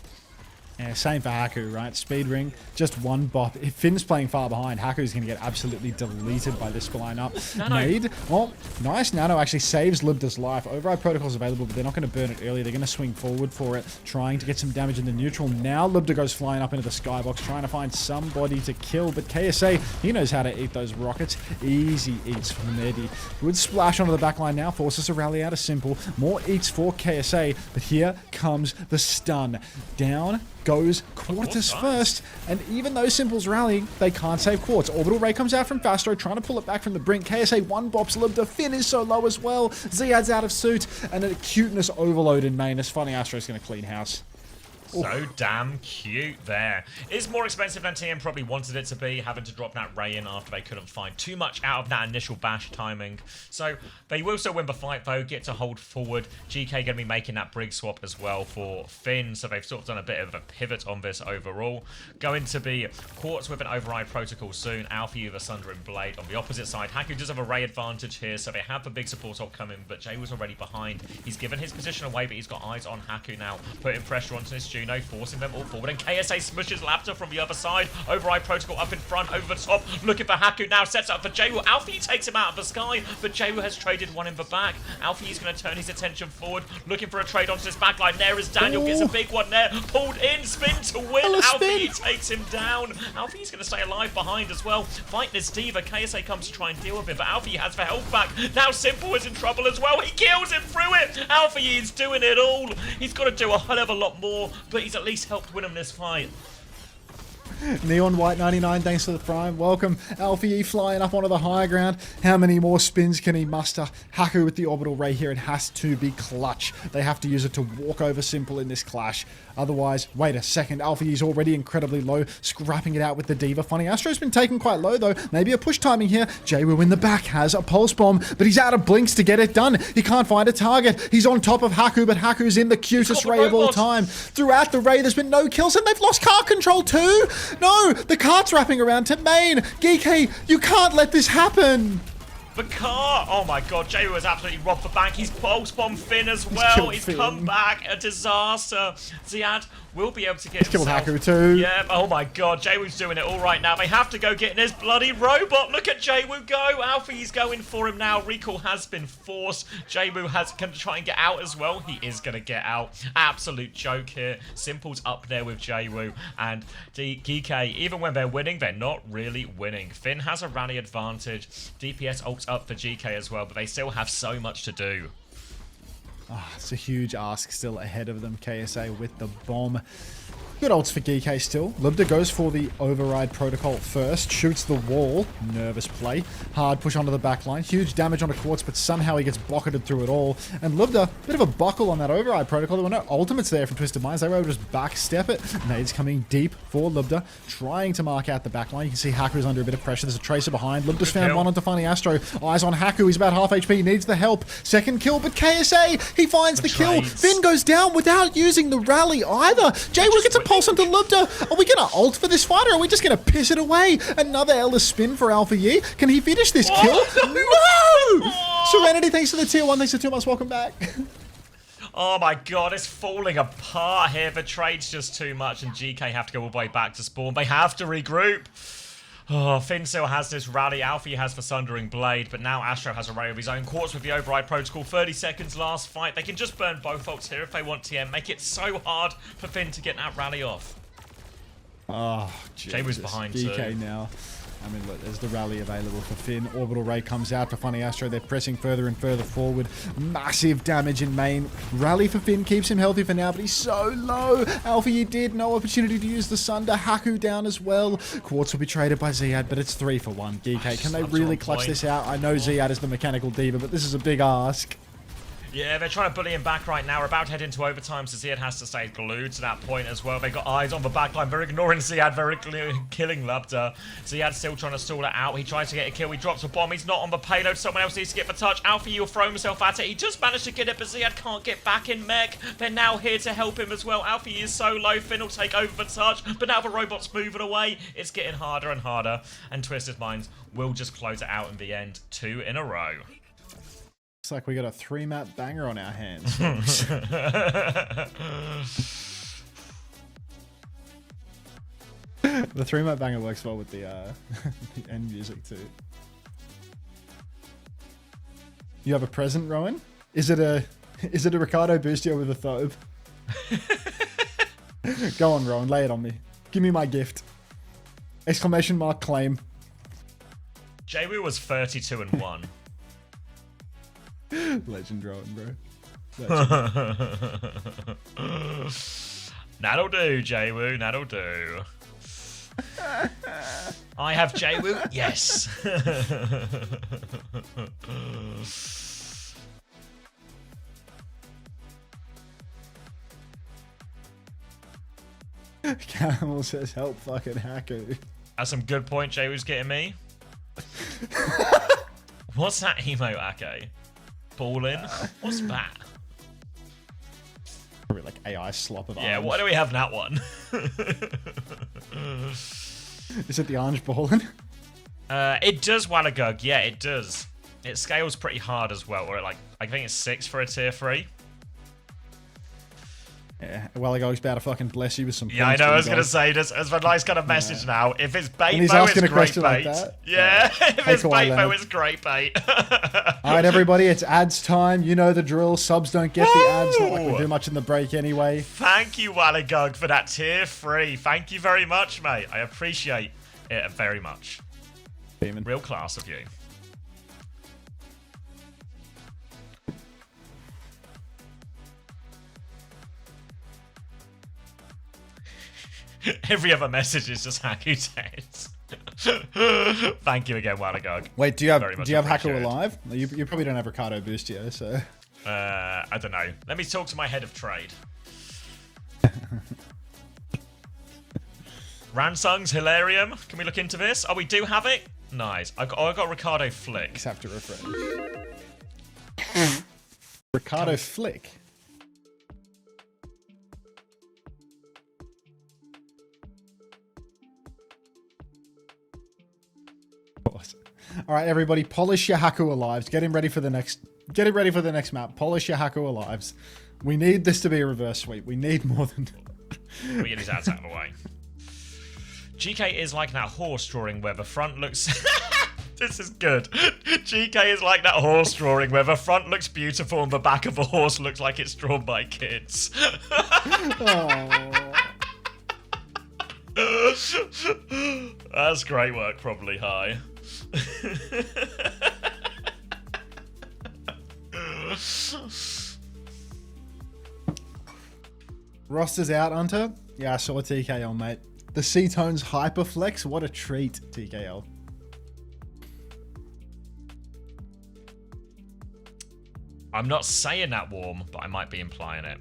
Yeah, same for Haku, right? Speed ring, just one bop. If Finn's playing far behind, Haku's going to get absolutely deleted by this lineup. Nade. Oh, nice nano actually saves Libda's life. Override Protocol's available, but they're not going to burn it early. They're going to swing forward for it, trying to get some damage in the neutral. Now Libda goes flying up into the skybox, trying to find somebody to kill, but KSA, he knows how to eat those rockets. Easy eats from Eddie. Good splash onto the backline now, forces a rally out of Simple. More eats for KSA, but here comes the stun. Down goes Quartus first, and even though Simple's rallying, they can't save Quartz. Orbital Ray comes out from Fastro, trying to pull it back from the brink. KSA one bops Libda. Finn is so low as well. Ziad's out of suit, and a cuteness overload in main as Funny Astro's going to clean house. So damn cute there. It's more expensive than TM probably wanted it to be, having to drop that Ray in after they couldn't find too much out of that initial bash timing. So they will still win the fight though, get to hold forward. GK going to be making that brig swap as well for Finn, so they've sort of done a bit of a pivot on this overall. Going to be Quartz with an override protocol soon, Alfie with a Sundering Blade on the opposite side. Haku does have a Ray advantage here, so they have the big support op coming, but Jay was already behind. He's given his position away, but he's got eyes on Haku now, putting pressure onto his Juno, forcing them all forward, and KSA smushes Lapta from the other side. Override Protocol up in front, over the top, looking for Haku now, sets up for Jaywu. Alfie takes him out of the sky, but Jaywu has traded one in the back. Alfie is going to turn his attention forward, looking for a trade onto this backline. There is Daniel, gets a big one there, pulled in, spin to win. Alfie takes him down. Alfie is going to stay alive behind as well. Fighting this Diva, KSA comes to try and deal with him, but Alfie has the health back. Now Simple is in trouble as well. He kills him through it. Alfie is doing it all. He's got to do a hell of a lot more, but he's at least helped win him this fight. Neon White 99, thanks for the prime. Welcome. Alfie flying up onto the higher ground. How many more spins can he muster? Haku with the orbital ray here. It has to be clutch. They have to use it to walk over Simple in this clash. Otherwise, wait a second. Alfie is already incredibly low, scrapping it out with the Diva. Funny Astro's been taken quite low though. Maybe a push timing here. Jaywu in the back has a pulse bomb, but he's out of blinks to get it done. He can't find a target. He's on top of Haku, but Haku's in the cutest ray of all time. Throughout the ray, there's been no kills, and they've lost car control too. No, the cart's wrapping around to main. Geekay, you can't let this happen. The car! Oh my god, Jaywu has absolutely robbed the bank. He's pulse bombed Finn as well. He's come back. A disaster. Ziad will be able to get killed Haku too. Yeah, oh my god, Jaywu's doing it all right now. They have to go get in this bloody robot. Look at Jaywu go. Alfie's going for him now. Recall has been forced. Jaywu has going to try and get out as well. He is going to get out. Absolute joke here. Simple's up there with Jaywu. And Geekay, even when they're winning, they're not really winning. Finn has a rally advantage. DPS ults up for GK as well, but they still have so much to do. Oh, it's a huge ask still ahead of them. KSA with the bomb. Good ults for Geekay still. Libda goes for the override protocol first. Shoots the wall. Nervous play. Hard push onto the back line. Huge damage onto Quartz, but somehow he gets bucketed through it all. And Libda, bit of a buckle on that override protocol. There were no ultimates there from Twisted Minds. They were able to just backstep it. Nades coming deep for Libda. Trying to mark out the back line. You can see Haku's under a bit of pressure. There's a Tracer behind. Libda's found one onto Funny Astro. Eyes on Haku. He's about half HP. Needs the help. Second kill, but KSA, he finds the kill. Finn goes down without using the rally either. Jay-Will gets a pulse onto Libda. Are we going to ult for this fight, or are we just going to piss it away? Another Elder spin for Alpha Yi. Can he finish this kill? No! Serenity, thanks for the tier 1. Thanks for 2 months. Welcome back. Oh my god, it's falling apart here. The trade's just too much, and GK have to go all the way back to spawn. They have to regroup. Oh, Finn still has this rally. Alfie has the Sundering Blade, but now Astro has a ray of his own. Quartz with the Override Protocol. 30 seconds last fight. They can just burn both ults here if they want TM. Make it so hard for Finn to get that rally off. Oh, Jesus. Jay was behind DK too. Now. I mean, look, there's the rally available for Finn. Orbital Ray comes out for Funny Astro. They're pressing further and further forward. Massive damage in main. Rally for Finn keeps him healthy for now, but he's so low. Alpha, you did. No opportunity to use the Sunder. Haku down as well. Quartz will be traded by Ziad, but it's 3 for 1. Geekay, can they really clutch this out? I know Ziad is the mechanical diva, but this is a big ask. Yeah, they're trying to bully him back right now. We're about to head into overtime, so Ziad has to stay glued to that point as well. They've got eyes on the backline. They're ignoring Ziad, very killing Lubda. Ziad's still trying to stall it out. He tries to get a kill. He drops a bomb. He's not on the payload. Someone else needs to get the touch. Alfie, you'll throw himself at it. He just managed to get it, but Ziad can't get back in mech. They're now here to help him as well. Alfie is so low. Finn will take over the touch, but now the robot's moving away. It's getting harder and harder, and Twisted Minds will just close it out in the end. 2 in a row. Looks like we got a 3-map banger on our hands. The 3-map banger works well with the end music too. You have a present, Rowan? Is it a Ricardo Bustio with a thobe? Go on, Rowan, lay it on me. Give me my gift. Exclamation mark claim. Jay-Woo was 32-1. Legend Rowan, bro. Legend. That'll do, Jay-Woo, that'll do. I have Jay-Woo, yes. Camel says help fucking Haku. That's some good point Jay-Woo's getting me. What's that emote, Ake? Ballin'? What's that? Probably like AI slop of Yeah, orange. why do we have that one? Is it the orange ballin'? It does Wallagug, yeah, it does. It scales pretty hard as well, or like, I think it's 6 for a tier 3. Yeah, Wallagog's about to fucking bless you with some. Yeah, I know. I was gonna say this as a nice kind of message now. If it's bait, he's though, asking it's a great question bait. like that? Yeah, if it's bait, though, Leonard. it's great bait. All right, everybody, it's ads time. You know the drill. Subs don't get the ads. Not like we do much in the break anyway. Thank you, Wallagug, for that tier 3. Thank you very much, mate. I appreciate it very much. Demon. Real class of you. Every other message is just Haku text. Thank you again, Wallagog. Wait, do you have Haku appreciated. alive? You probably don't have Ricardo Bustio, so. I don't know. Let me talk to my head of trade. Ransung's Hilarium. Can we look into this? Oh, we do have it? Nice. I got Ricardo Flick. Just have to refresh. Ricardo Flick. Awesome. All right, everybody, polish your Haku alives. Get him ready for the next. Get him ready for the next map. Polish your Haku alives. We need this to be a reverse sweep. We need more than. We get his ads out of the way. GK is like that horse drawing where the front looks. This is good. GK is like that horse drawing where the front looks beautiful and the back of the horse looks like it's drawn by kids. That's great work, probably high. Roster's out, Hunter. Yeah, I saw TKL, mate. The C-Tones Hyperflex, what a treat, TKL. I'm not saying that, Warm, but I might be implying it.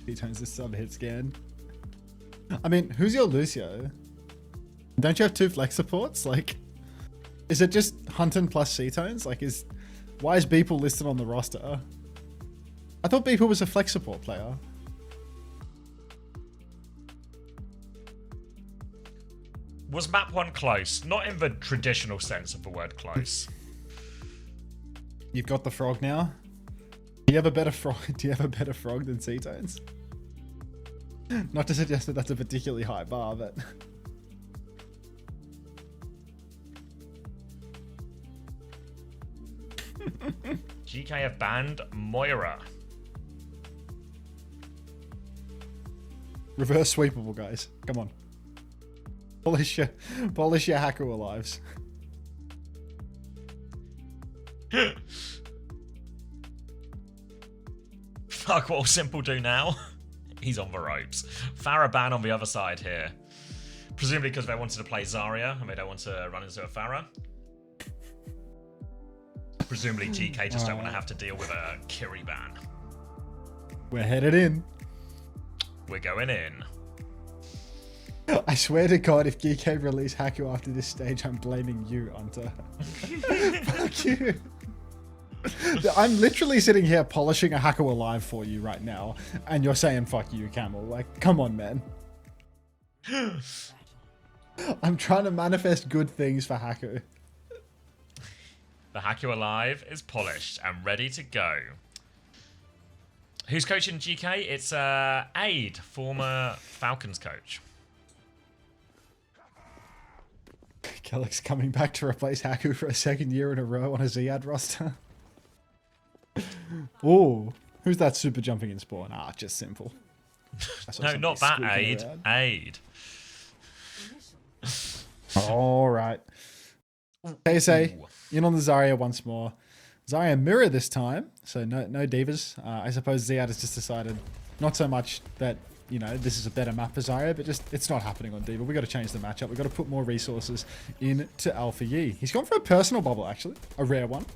C-Tones the sub-hit scan. I mean, who's your Lucio? Don't you have 2 flex supports? Like, is it just Hunton plus C-Tones? Like, why is Beeple listed on the roster? I thought Beeple was a flex support player. Was map 1 close? Not in the traditional sense of the word close. You've got the frog now. Do you have a better frog? Do you have a better frog than C-Tones? Not to suggest that that's a particularly high bar, but Geekay have banned Moira. reverse sweepable, guys. Come on. Polish your Haku lives. Fuck, what will Simple do now? He's on the ropes. Farah ban on the other side here. Presumably because they wanted to play Zarya and they don't want to run into a Farah. Presumably GK just don't want to have to deal with a Kiri ban. We're headed in. We're going in. I swear to God, if Geekay release Haku after this stage, I'm blaming you, Hunter. Fuck you. I'm literally sitting here polishing a Haku alive for you right now, and you're saying fuck you, Camel. Like, come on, man. I'm trying to manifest good things for Haku. The Haku alive is polished and ready to go. Who's coaching GK? It's Aid, former Falcons coach. Kellick's coming back to replace Haku for a 2nd year in a row on a Ziad roster. Oh, who's that super jumping in spawn? Ah, just Simple. No, not that Aid. Aid. All right. KSA in on the Zarya once more. Zarya mirror this time, so no divas. I suppose Ziad has just decided not so much that, you know, this is a better map for Zarya, but just it's not happening on Diva. We've got to change the matchup. We've got to put more resources into Alpha Yi. He's gone for a personal bubble, actually. A rare one.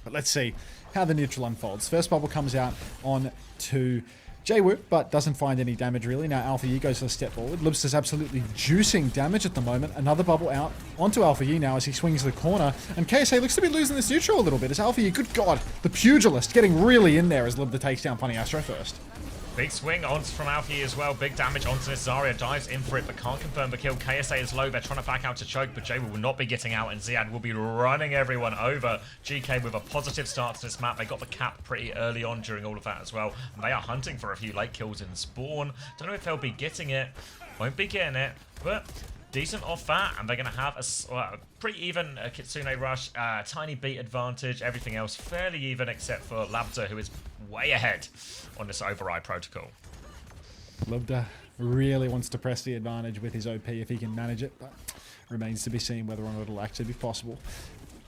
But let's see how the neutral unfolds. First bubble comes out on to Jwoo, but doesn't find any damage really. Now Alpha Yi goes for a step forward. Libsta's absolutely juicing damage at the moment. Another bubble out onto Alpha Yi now as he swings the corner. And KSA looks to be losing this neutral a little bit as Alpha Yi, good God, the pugilist getting really in there as Libda takes down Funny Astro first. Big swing on from Alfie as well. Big damage onto this. Zarya dives in for it, but can't confirm the kill. KSA is low. They're trying to back out to choke, but Jwoo will not be getting out, and Ziad will be running everyone over. GK with a positive start to this map. They got the cap pretty early on during all of that as well, and they are hunting for a few late kills in spawn. Don't know if they'll be getting it. Won't be getting it, but decent off that, and they're going to have a pretty even Kitsune rush, tiny beat advantage, everything else fairly even except for Labda, who is way ahead on this override protocol. Labda really wants to press the advantage with his OP if he can manage it, but remains to be seen whether or not it'll actually be possible.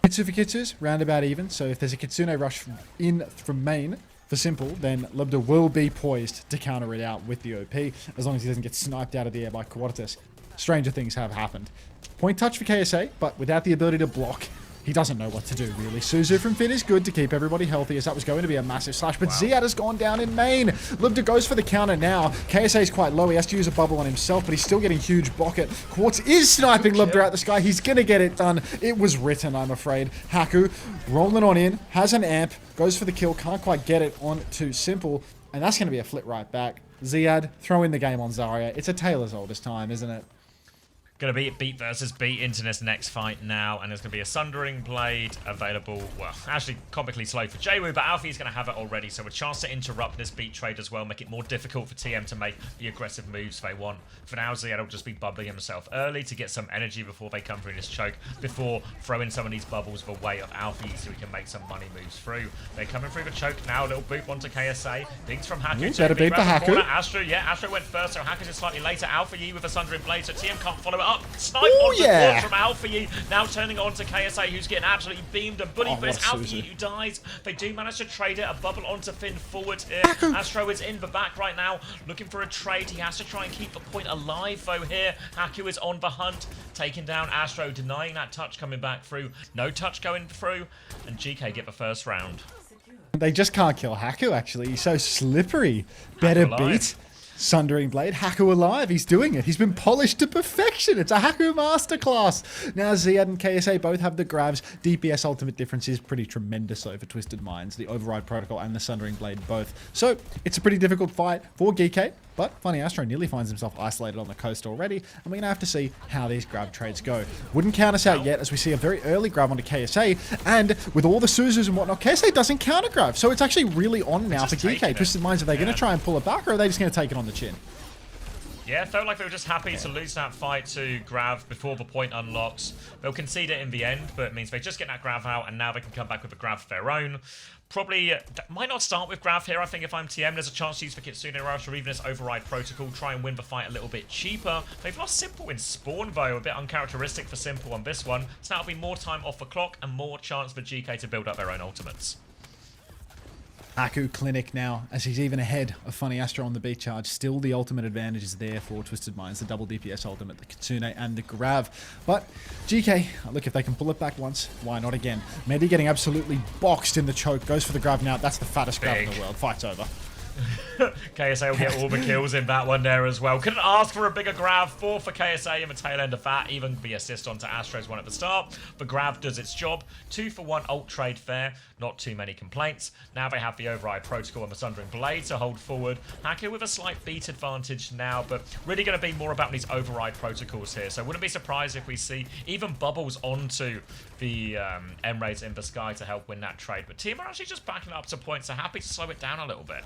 Kitsu for Kitsus, roundabout even, so if there's a Kitsune rush in from main for Simple, then Labda will be poised to counter it out with the OP, as long as he doesn't get sniped out of the air by Quadratus. Stranger things have happened. Point touch for KSA, but without the ability to block, he doesn't know what to do, really. Suzu from Finn is good to keep everybody healthy, as that was going to be a massive slash, but wow. Ziad has gone down in main. Libda goes for the counter now. KSA is quite low. He has to use a bubble on himself, but he's still getting huge bucket. Quartz is sniping Libda out the sky. He's going to get it done. It was written, I'm afraid. Haku rolling on in, has an amp, goes for the kill, can't quite get it on to Simple, and that's going to be a flit right back. Ziad throwing the game on Zarya. It's a tale as old as time, isn't it? Going to be beat versus beat into this next fight now, and there's going to be a Sundering Blade available. Well, actually comically slow for Jwoo, but Alfie's going to have it already, so a chance to interrupt this beat trade as well, make it more difficult for TM to make the aggressive moves they want. For now, Ziad will just be bubbling himself early to get some energy before they come through this choke, before throwing some of these bubbles the way of Alfie so he can make some money moves through. They're coming through the choke now, a little boop onto KSA. Bigs from Haku. Better beat the Haku. Astro went first, so Haku's is slightly later. Alpha Yi with a Sundering Blade, so TM can't follow it up. Snipe Ooh, onto yeah. from Alfie. Now turning on to KSA, who's getting absolutely beamed and bullied, but it's what Alfie Suzu. who dies. They do manage to trade it. A bubble onto Finn forward here. Astro is in the back right now, looking for a trade. He has to try and keep the point alive, though, here. Haku is on the hunt, taking down Astro, denying that touch coming back through. No touch going through, and GK get the first round. They just can't kill Haku, actually. He's so slippery. Better beat. Sundering Blade. Haku alive. He's doing it. He's been polished to perfection. It's a Haku masterclass. Now Ziad and KSA both have the grabs. DPS ultimate difference is pretty tremendous though for Twisted Minds. The Override Protocol and the Sundering Blade both. So it's a pretty difficult fight for Geekay. But Funny Astro nearly finds himself isolated on the coast already, and we're going to have to see how these grab trades go. Wouldn't count us out yet, as we see a very early grab onto KSA, and with all the Suzus and whatnot, KSA doesn't counter grab, so it's actually really on now for Geekay. Twisted Minds, are they going to try and pull it back, or are they just going to take it on the chin? Yeah, felt like they were just happy to lose that fight to Grav before the point unlocks. They'll concede it in the end, but it means they just get that Grav out, and now they can come back with a Grav of their own. Probably might not start with Grav here. I think if I'm TM, there's a chance to use the Kitsune Rush or even this Override Protocol, try and win the fight a little bit cheaper. They've lost Simple in Spawn, though, a bit uncharacteristic for Simple on this one. So that'll be more time off the clock and more chance for GK to build up their own ultimates. Haku Clinic now, as he's even ahead of Funny Astro on the beat charge. Still the ultimate advantage is there for Twisted Minds, the double DPS ultimate, the Kitsune and the Grav. But GK, look, if they can pull it back once, why not again? Medi getting absolutely boxed in the choke, goes for the Grav now. That's the fattest Grav in the world. Fight's over. KSA will get all the kills in that one there as well. Couldn't ask for a bigger Grav. 4 for KSA in the tail end of that. Even the assist onto Astro's one at the start. The Grav does its job. 2 for 1 ult trade fair. Not too many complaints. Now they have the Override Protocol and the Sundering Blade to hold forward. Haku with a slight beat advantage now, but really going to be more about these Override Protocols here. So wouldn't be surprised if we see even bubbles onto the M-Rays in the sky to help win that trade. But team are actually just backing up to points, so happy to slow it down a little bit.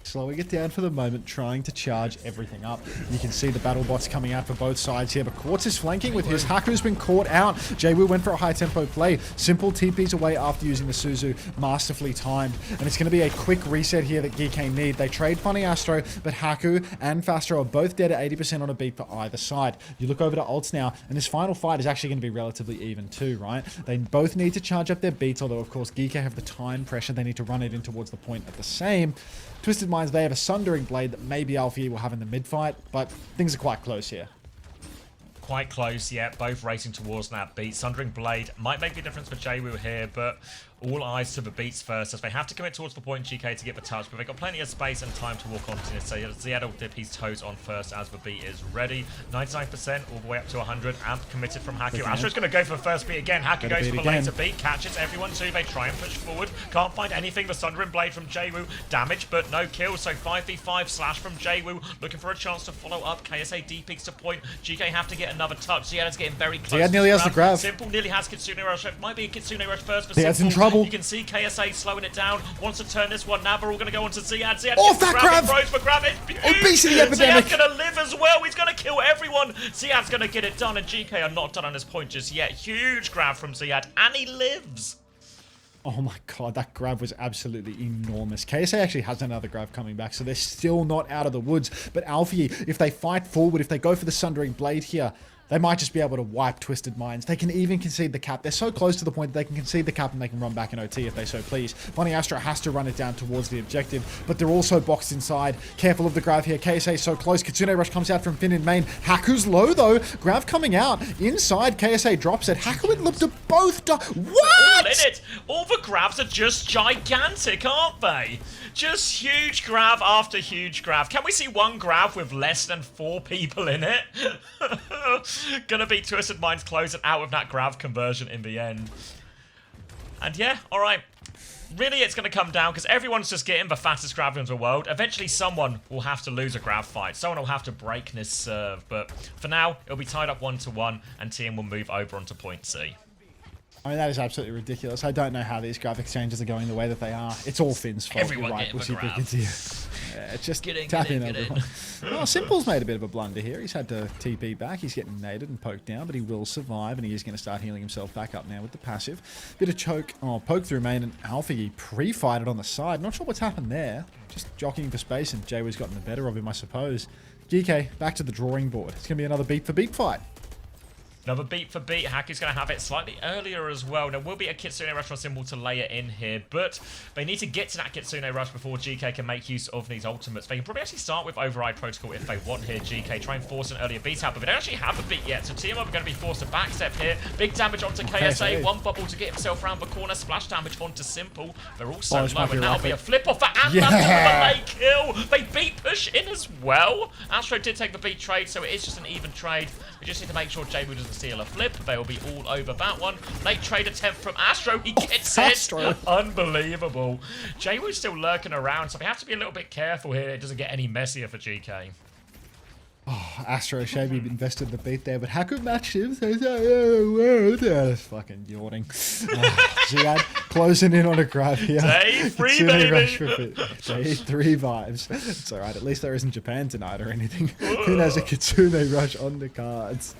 Slowing it down for the moment, trying to charge everything up. You can see the battle bots coming out for both sides here, but Quartz is flanking with his. Haku's been caught out. Jwoo went for a high tempo play. Simple TPs away after using the Suzu, masterfully timed. And it's going to be a quick reset here that Geekay need. They trade Funny Astro, but Haku and Fastro are both dead at 80% on a beat for either side. You look over to ults now, and this final fight is actually going to be relatively even too, right? They both need to charge up their beats, although of course Geekay have the time pressure. They need to run it in towards the point at the same. Twisted Minds, they have a Sundering Blade that maybe Alfie will have in the mid-fight, but things are quite close here. Quite close, yeah, both racing towards that beat. Sundering Blade might make the difference for Jwoo here, but all eyes to the beats first, as they have to commit towards the point GK to get the touch, but they've got plenty of space and time to walk onto it, so Ziad will dip his toes on first as the beat is ready. 99% all the way up to 100, amp committed from Haku. Astro's going to go for the first beat again. Haku goes for the later beat, catches everyone too, they try and push forward. Can't find anything, the Sundering Blade from Jwoo. Damage, but no kills, so 5v5 slash from Jwoo, looking for a chance to follow up. KSA D-peaks to point. GK have to get another touch. Ziad is getting very close. Ziad nearly has the grab. Simple nearly has Kitsune Rush. It might be a Kitsune Rush first for Ziad's Simple. in trouble. You can see KSA slowing it down. Wants to turn this one. Now we're all going to go on to Ziad. Ziad off that grab! For grab it. Obesity epidemic. Ziad's going to live as well. He's going to kill everyone. Ziad's going to get it done, and GK are not done on this point just yet. Huge grab from Ziad, and he lives. Oh my god, that grab was absolutely enormous. KSA actually has another grab coming back, so they're still not out of the woods. But Alfie, if they fight forward, if they go for the Sundering Blade here, they might just be able to wipe Twisted Minds. They can even concede the cap. They're so close to the point that they can concede the cap and they can run back in OT if they so please. Funny Astro has to run it down towards the objective, but they're also boxed inside. Careful of the Grav here. KSA so close. Kitsune Rush comes out from Finn in main. Haku's low though. Grav coming out. Inside, KSA drops it. Haku and Lip to both die. What? All in it. All the grabs are just gigantic, aren't they? Just huge grab after huge grab. Can we see one grab with less than 4 people in it? Gonna be Twisted Minds closing out with that grab conversion in the end. And yeah, alright. Really, it's going to come down because everyone's just getting the fattest grab in the world. Eventually, someone will have to lose a grab fight. Someone will have to break this serve. But for now, it'll be tied up 1-1, and TM will move over onto point C. I mean, that is absolutely ridiculous. I don't know how these grab exchanges are going the way that they are. It's all Finn's fault. Everyone You're right. getting the grab. Just Get in, tap get in, in, get everyone. Well, Simple's made a bit of a blunder here. He's had to TP back. He's getting naded and poked down, but he will survive, and he is going to start healing himself back up now with the passive. Bit of poke through main, and Alpha Yi pre-fighted on the side. Not sure what's happened there. Just jockeying for space, and Jaywo's gotten the better of him, I suppose. Geekay, back to the drawing board. It's going to be another beat for beat fight. Another beat for beat. Haku's going to have it slightly earlier as well. There will be a Kitsune Rush from Symbol to lay it in here, but they need to get to that Kitsune Rush before GK can make use of these ultimates. They can probably actually start with Override Protocol if they want here, GK. Try and force an earlier beat out, but they don't actually have a beat yet, so TM are going to be forced to backstep here. Big damage onto KSA. One bubble to get himself around the corner. Splash damage onto Simple. They're also low, and that'll be a flip off for Anthem for the late kill. They beat push in as well. Astro did take the beat trade, so it is just an even trade. We just need to make sure Jaywu doesn't steal a flip. They will be all over that one. Late trade attempt from Astro. He gets it. Unbelievable. Jaywu's still lurking around, so we have to be a little bit careful here. It doesn't get any messier for GK. Oh, Astro Shaby invested the beat there, but Haku matched him. So he's like, oh, fucking yawning. Ziad closing in on a grab here. Day 3, baby. Day 3 vibes. It's alright. At least there isn't Japan tonight or anything. Who knows a Kitsune Rush on the cards.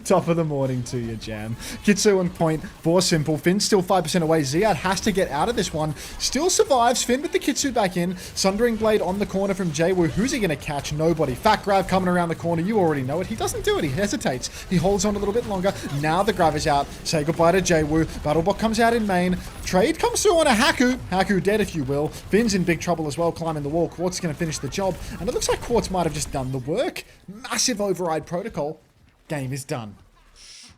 Top of the morning to you, Jam. Kitsu on point for Simple. Finn still 5% away. Ziad has to get out of this one. Still survives. Finn with the Kitsu back in. Sundering Blade on the corner from Jaywu. Who's he going to catch? Nobody. Fat grab coming around the corner. You already know it. He doesn't do it. He hesitates. He holds on a little bit longer. Now the grab is out. Say goodbye to Jaywu. Battlebot comes out in main. Trade comes through on a Haku. Haku dead, if you will. Finn's in big trouble as well, climbing the wall. Quartz is going to finish the job. And it looks like Quartz might have just done the work. Massive override protocol. Game is done.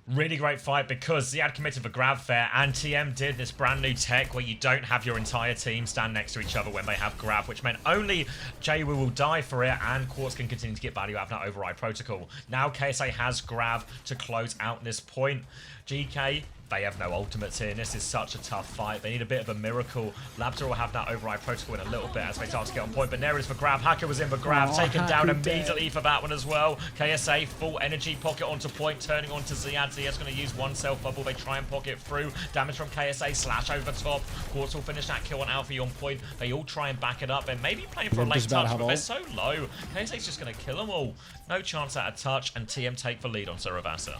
Really great fight because Ziad committed for grab fair and TM did this brand new tech where you don't have your entire team stand next to each other when they have grab, which meant only Jaywu will die for it and Quartz can continue to get value out of that override protocol. Now KSA has grab to close out this point. GK, they have no ultimates here. This is such a tough fight. They need a bit of a miracle. Labdor will have that override protocol in a little bit as they start to get on point. But there it is for grab. Hacker was in for grab. Taken down immediately for that one as well. KSA, full energy pocket onto point. Turning on to Ziad. Ziad's going to use one self bubble. They try and pocket through. Damage from KSA. Slash over top. Quartz will finish that kill on Alpha on point. They all try and back it up. They're maybe playing for a late touch, but they're so low. KSA's just going to kill them all. No chance at a touch. And TM take the lead on Saravasa.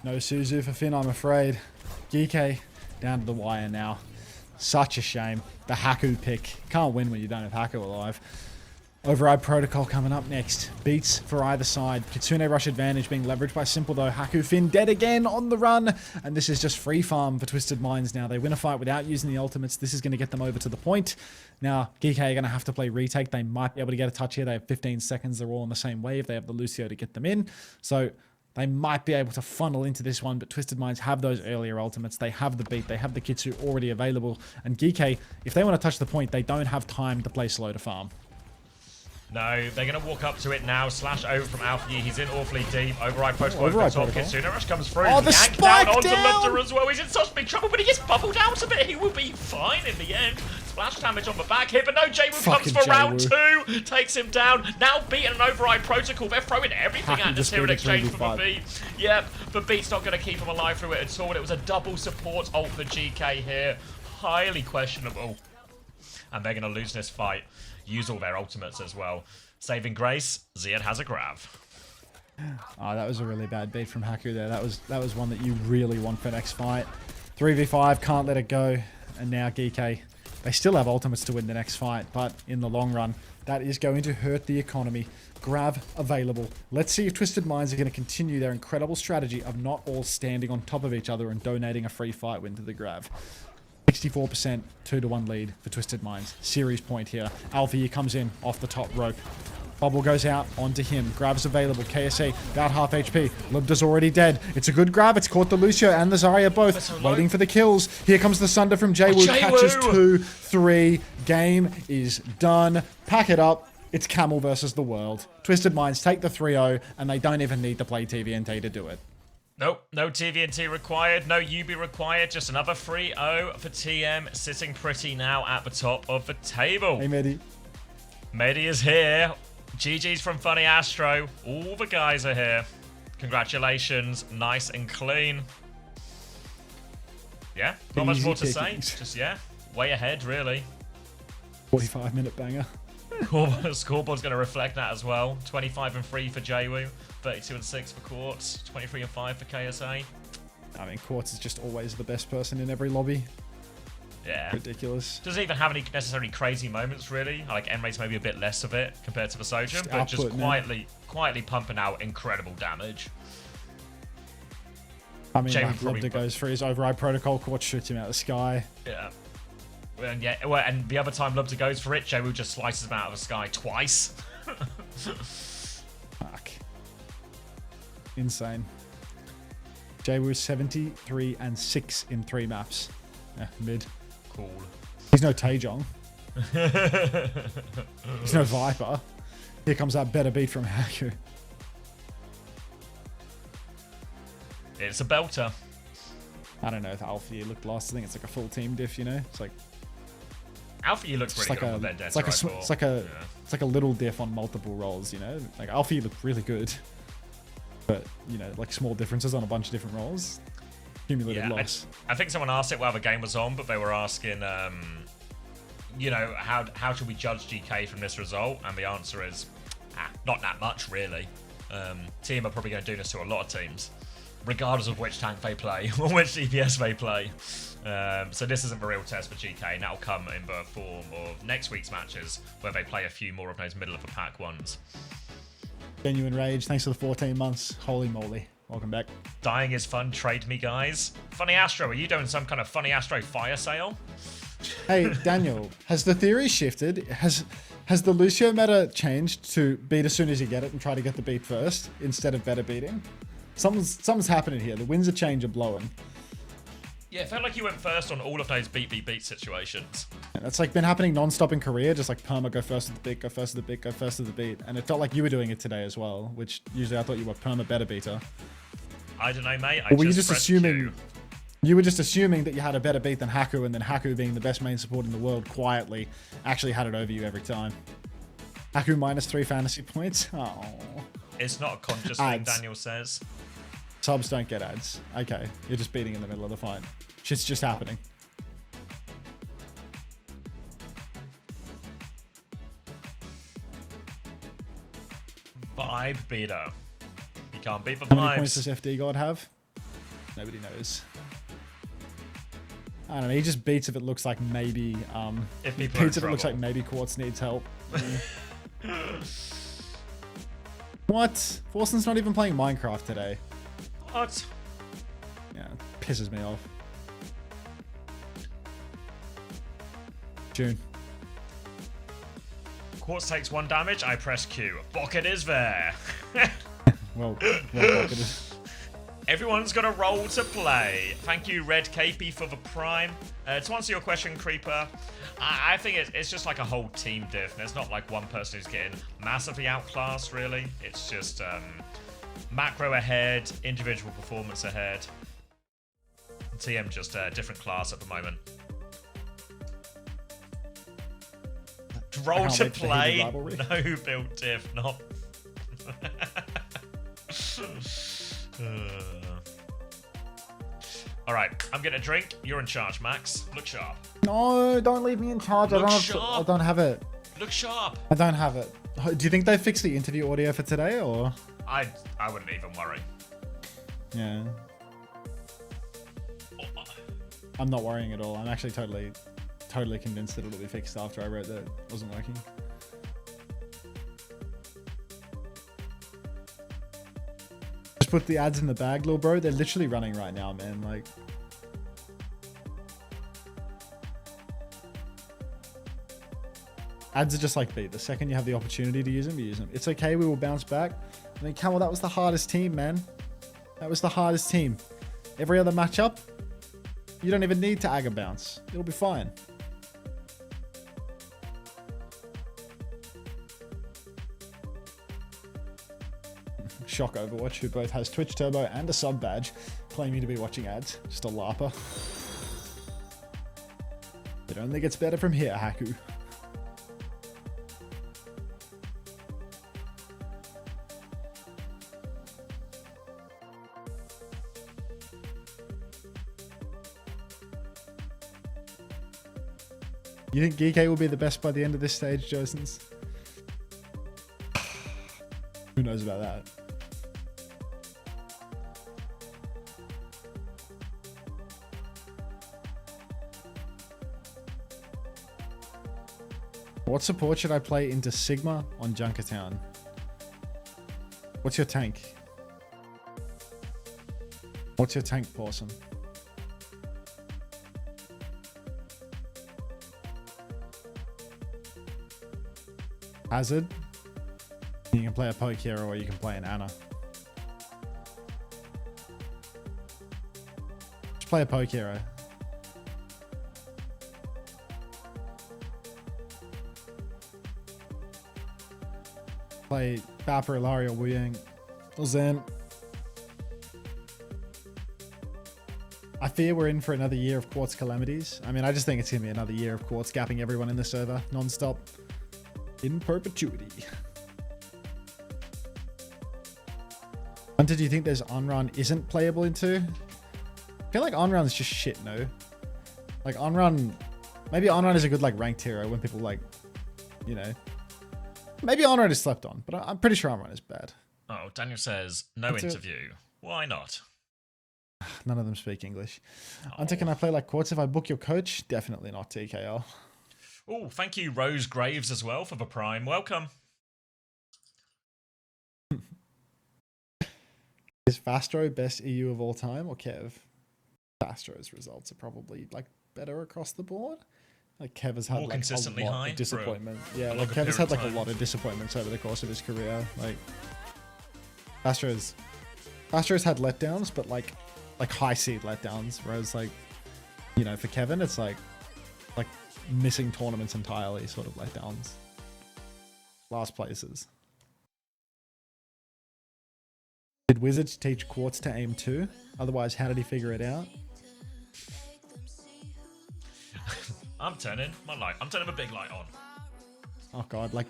No Suzu for Finn, I'm afraid. Geekay down to the wire now. Such a shame. The Haku pick. Can't win when you don't have Haku alive. Override Protocol coming up next. Beats for either side. Kitsune Rush advantage being leveraged by Simple though. Haku Finn dead again on the run. And this is just free farm for Twisted Minds now. They win a fight without using the ultimates. This is going to get them over to the point. Now, Geekay are going to have to play retake. They might be able to get a touch here. They have 15 seconds. They're all on the same wave. They have the Lucio to get them in. So they might be able to funnel into this one, but Twisted Minds have those earlier ultimates. They have the beat. They have the Kitsu already available. And Geekay, if they want to touch the point, they don't have time to play slow to farm. No, they're going to walk up to it now. Slash over from Alpha. He's in awfully deep. Override protocol. Kitsune Rush comes through. Oh, the spike down onto down! Lifter as well. He's in such big trouble, but he gets bubbled out a bit. He will be fine in the end. Splash damage on the back here, but no, Jaywu comes for round 2. Takes him down. Now beating an override protocol. They're throwing everything at us here in exchange for the beat. Yep, the beat's not going to keep him alive through it at all. It was a double support ult for GK here. Highly questionable. And they're going to lose this fight. Use all their ultimates as well. Saving grace, Ziad has a grab. Oh, that was a really bad beat from Haku there. That was one that you really want for next fight. 3v5, can't let it go. And now Geekay, they still have ultimates to win the next fight, but in the long run, that is going to hurt the economy. Grab available. Let's see if Twisted Minds are going to continue their incredible strategy of not all standing on top of each other and donating a free fight win to the grab. 64%, 2-1 lead for Twisted Minds. Series point here. Alpha Yi comes in off the top rope. Bubble goes out onto him. Grab's available. KSA about half HP. Libda's already dead. It's a good grab. It's caught the Lucio and the Zarya both. Waiting for the kills. Here comes the Sunder from Jaywu. Catches 2, 3. Game is done. Pack it up. It's Camel versus the world. Twisted Minds take the 3-0 and they don't even need to play TVNT to do it. Nope, no TVNT required, no UB required, just another 3-0 for TM, sitting pretty now at the top of the table. Hey, Medi. Medi is here. GG's from Funny Astro. All the guys are here. Congratulations, nice and clean. Yeah, not much more to say. Just, yeah, way ahead, really. 45-minute banger. Scoreboard's going to reflect that as well. 25 and 3 for JWoo, 32 and 6 for Quartz, 23 and 5 for KSA. I mean, Quartz is just always the best person in every lobby. Yeah. Ridiculous. Doesn't even have any necessarily crazy moments, really. Like, Emrate's maybe a bit less of it compared to the Sojourn, but just quietly pumping out incredible damage. I mean, like, Lobder goes for his override protocol, Quartz shoots him out of the sky. Yeah. And yeah, well, and the other time Lobder goes for it, JWoo just slices him out of the sky twice. Fuck. Insane. JWoo 73 and 6 in 3 maps. Yeah, mid. Cool. He's no Taejong. He's no Viper. Here comes that better beat from Haku. It's a belter. I don't know if Alpha you looked last. I think it's like a full team diff, you know? It's like Alpha you looked really good on the Vendetta. It's like a little diff on multiple roles, you know? Like Alpha you looked really good. But, you know, like small differences on a bunch of different roles. Cumulative loss. I think someone asked it while the game was on, but they were asking, you know, how should we judge Geekay from this result? And the answer is, not that much, really. Team are probably going to do this to a lot of teams, regardless of which tank they play or which DPS they play. So this isn't the real test for Geekay, and that'll come in the form of next week's matches, where they play a few more of those middle of the pack ones. Genuine Rage, thanks for the 14 months. Holy moly. Welcome back. Dying is fun, trade me, guys. Funny Astro, are you doing some kind of Funny Astro fire sale? Hey, Daniel, has the theory shifted? Has the Lucio meta changed to beat as soon as you get it and try to get the beat first instead of better beating? Something's happening here. The winds of change are blowing. Yeah, it felt like you went first on all of those beat situations. And that's like been happening non-stop in Korea, just like perma, go first with the beat, go first with the beat, go first with the beat. And it felt like you were doing it today as well, which usually I thought you were perma better beater. I don't know, mate. Or were you just assuming... You were just assuming that you had a better beat than Haku, and then Haku, being the best main support in the world, quietly actually had it over you every time. Haku minus 3 fantasy points? Oh. It's not a conscious thing, Daniel says. Subs don't get ads. Okay, you're just beating in the middle of the fight. Shit's just happening. Vibe beater. You can't beat the vibes. How many points does FD God have? Nobody knows. I don't know. He just beats if it looks like maybe. If he beats if it looks like maybe Quartz needs help. What? Forson's not even playing Minecraft today. What? Yeah, pisses me off. June. Quartz takes 1 damage. I press Q. Bucket is there. well, Bucket is. Everyone's got a role to play. Thank you, Red KP, for the prime. To answer your question, Creeper, I think it's just like a whole team diff. There's not like one person who's getting massively outclassed, really. It's just macro ahead, individual performance ahead. TM just a different class at the moment. Role to play, no build diff, not... Alright, I'm getting a drink. You're in charge, Max. Look sharp. No, don't leave me in charge. I don't have it. Look sharp. I don't have it. Do you think they fixed the interview audio for today, or? I wouldn't even worry. Yeah. I'm not worrying at all. I'm actually totally convinced that it'll be fixed after I wrote that it wasn't working. Just put the ads in the bag, little bro. They're literally running right now, man. Like, ads are just like beat. The second you have the opportunity to use them, you use them. It's okay. We will bounce back. I mean, Camel, that was the hardest team, man. That was the hardest team. Every other matchup, you don't even need to Aga bounce. It'll be fine. Shock Overwatch, who both has Twitch Turbo and a sub badge, claiming to be watching ads. Just a LARPer. It only gets better from here, Haku. You think Geekay will be the best by the end of this stage, Josens? Who knows about that? What support should I play into Sigma on Junkertown? What's your tank? What's your tank, Pawson? Hazard. You can play a poke hero or you can play an Ana. Just play a poke hero. Play Bapper, Ilari, or Wuyang. Or Zen. I fear we're in for another year of Quartz calamities. I mean, I just think it's going to be another year of Quartz gapping everyone in the server non-stop. In perpetuity. Hunter, do you think there's on-run isn't playable into? I feel like on-run is just shit, no? Like on-run, maybe on-run is a good like ranked hero when people like, you know. Maybe on-run is slept on, but I'm pretty sure on-run is bad. Oh, Daniel says, no interview. Why not? None of them speak English. Oh. Hunter, can I play like Quartz if I book your coach? Definitely not TKL. Oh, thank you, Rose Graves, as well, for the Prime. Welcome. Is Fastro best EU of all time or Kev? Fastro's results are probably like better across the board. Like Kev has had more like consistently a lot high of disappointment. Yeah, like longer Kev has had period like of a lot of disappointments over the course of his career. Like Fastro's had letdowns, but like high seed letdowns. Whereas like, you know, for Kevin, it's like missing tournaments entirely sort of letdowns. Last places. Did Wizards teach Quartz to aim too? Otherwise, how did he figure it out? I'm turning my light. I'm turning my big light on. Oh god, like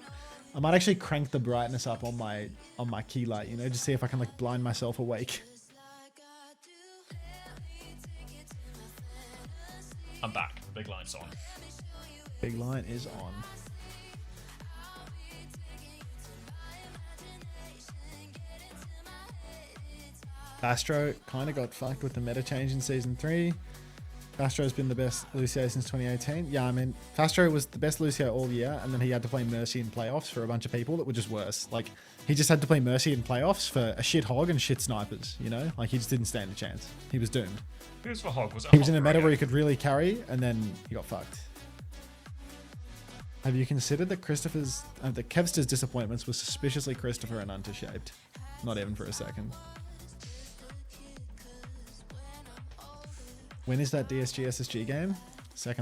I might actually crank the brightness up on my key light, you know, just see if I can like blind myself awake. I'm back. The big light's on. Big line is on. Astro kind of got fucked with the meta change in Season 3. Fastro's been the best Lucio since 2018. Yeah, I mean, Fastro was the best Lucio all year, and then he had to play Mercy in playoffs for a bunch of people that were just worse. Like, he just had to play Mercy in playoffs for a shit hog and shit snipers, you know? Like, he just didn't stand a chance. He was doomed. Who was the hog? Was it he was in a meta where he could really carry, and then he got fucked. Have you considered that that Kevster's disappointments was suspiciously Christopher and undershaped? Not even for a second. When is that DSG SSG game? Second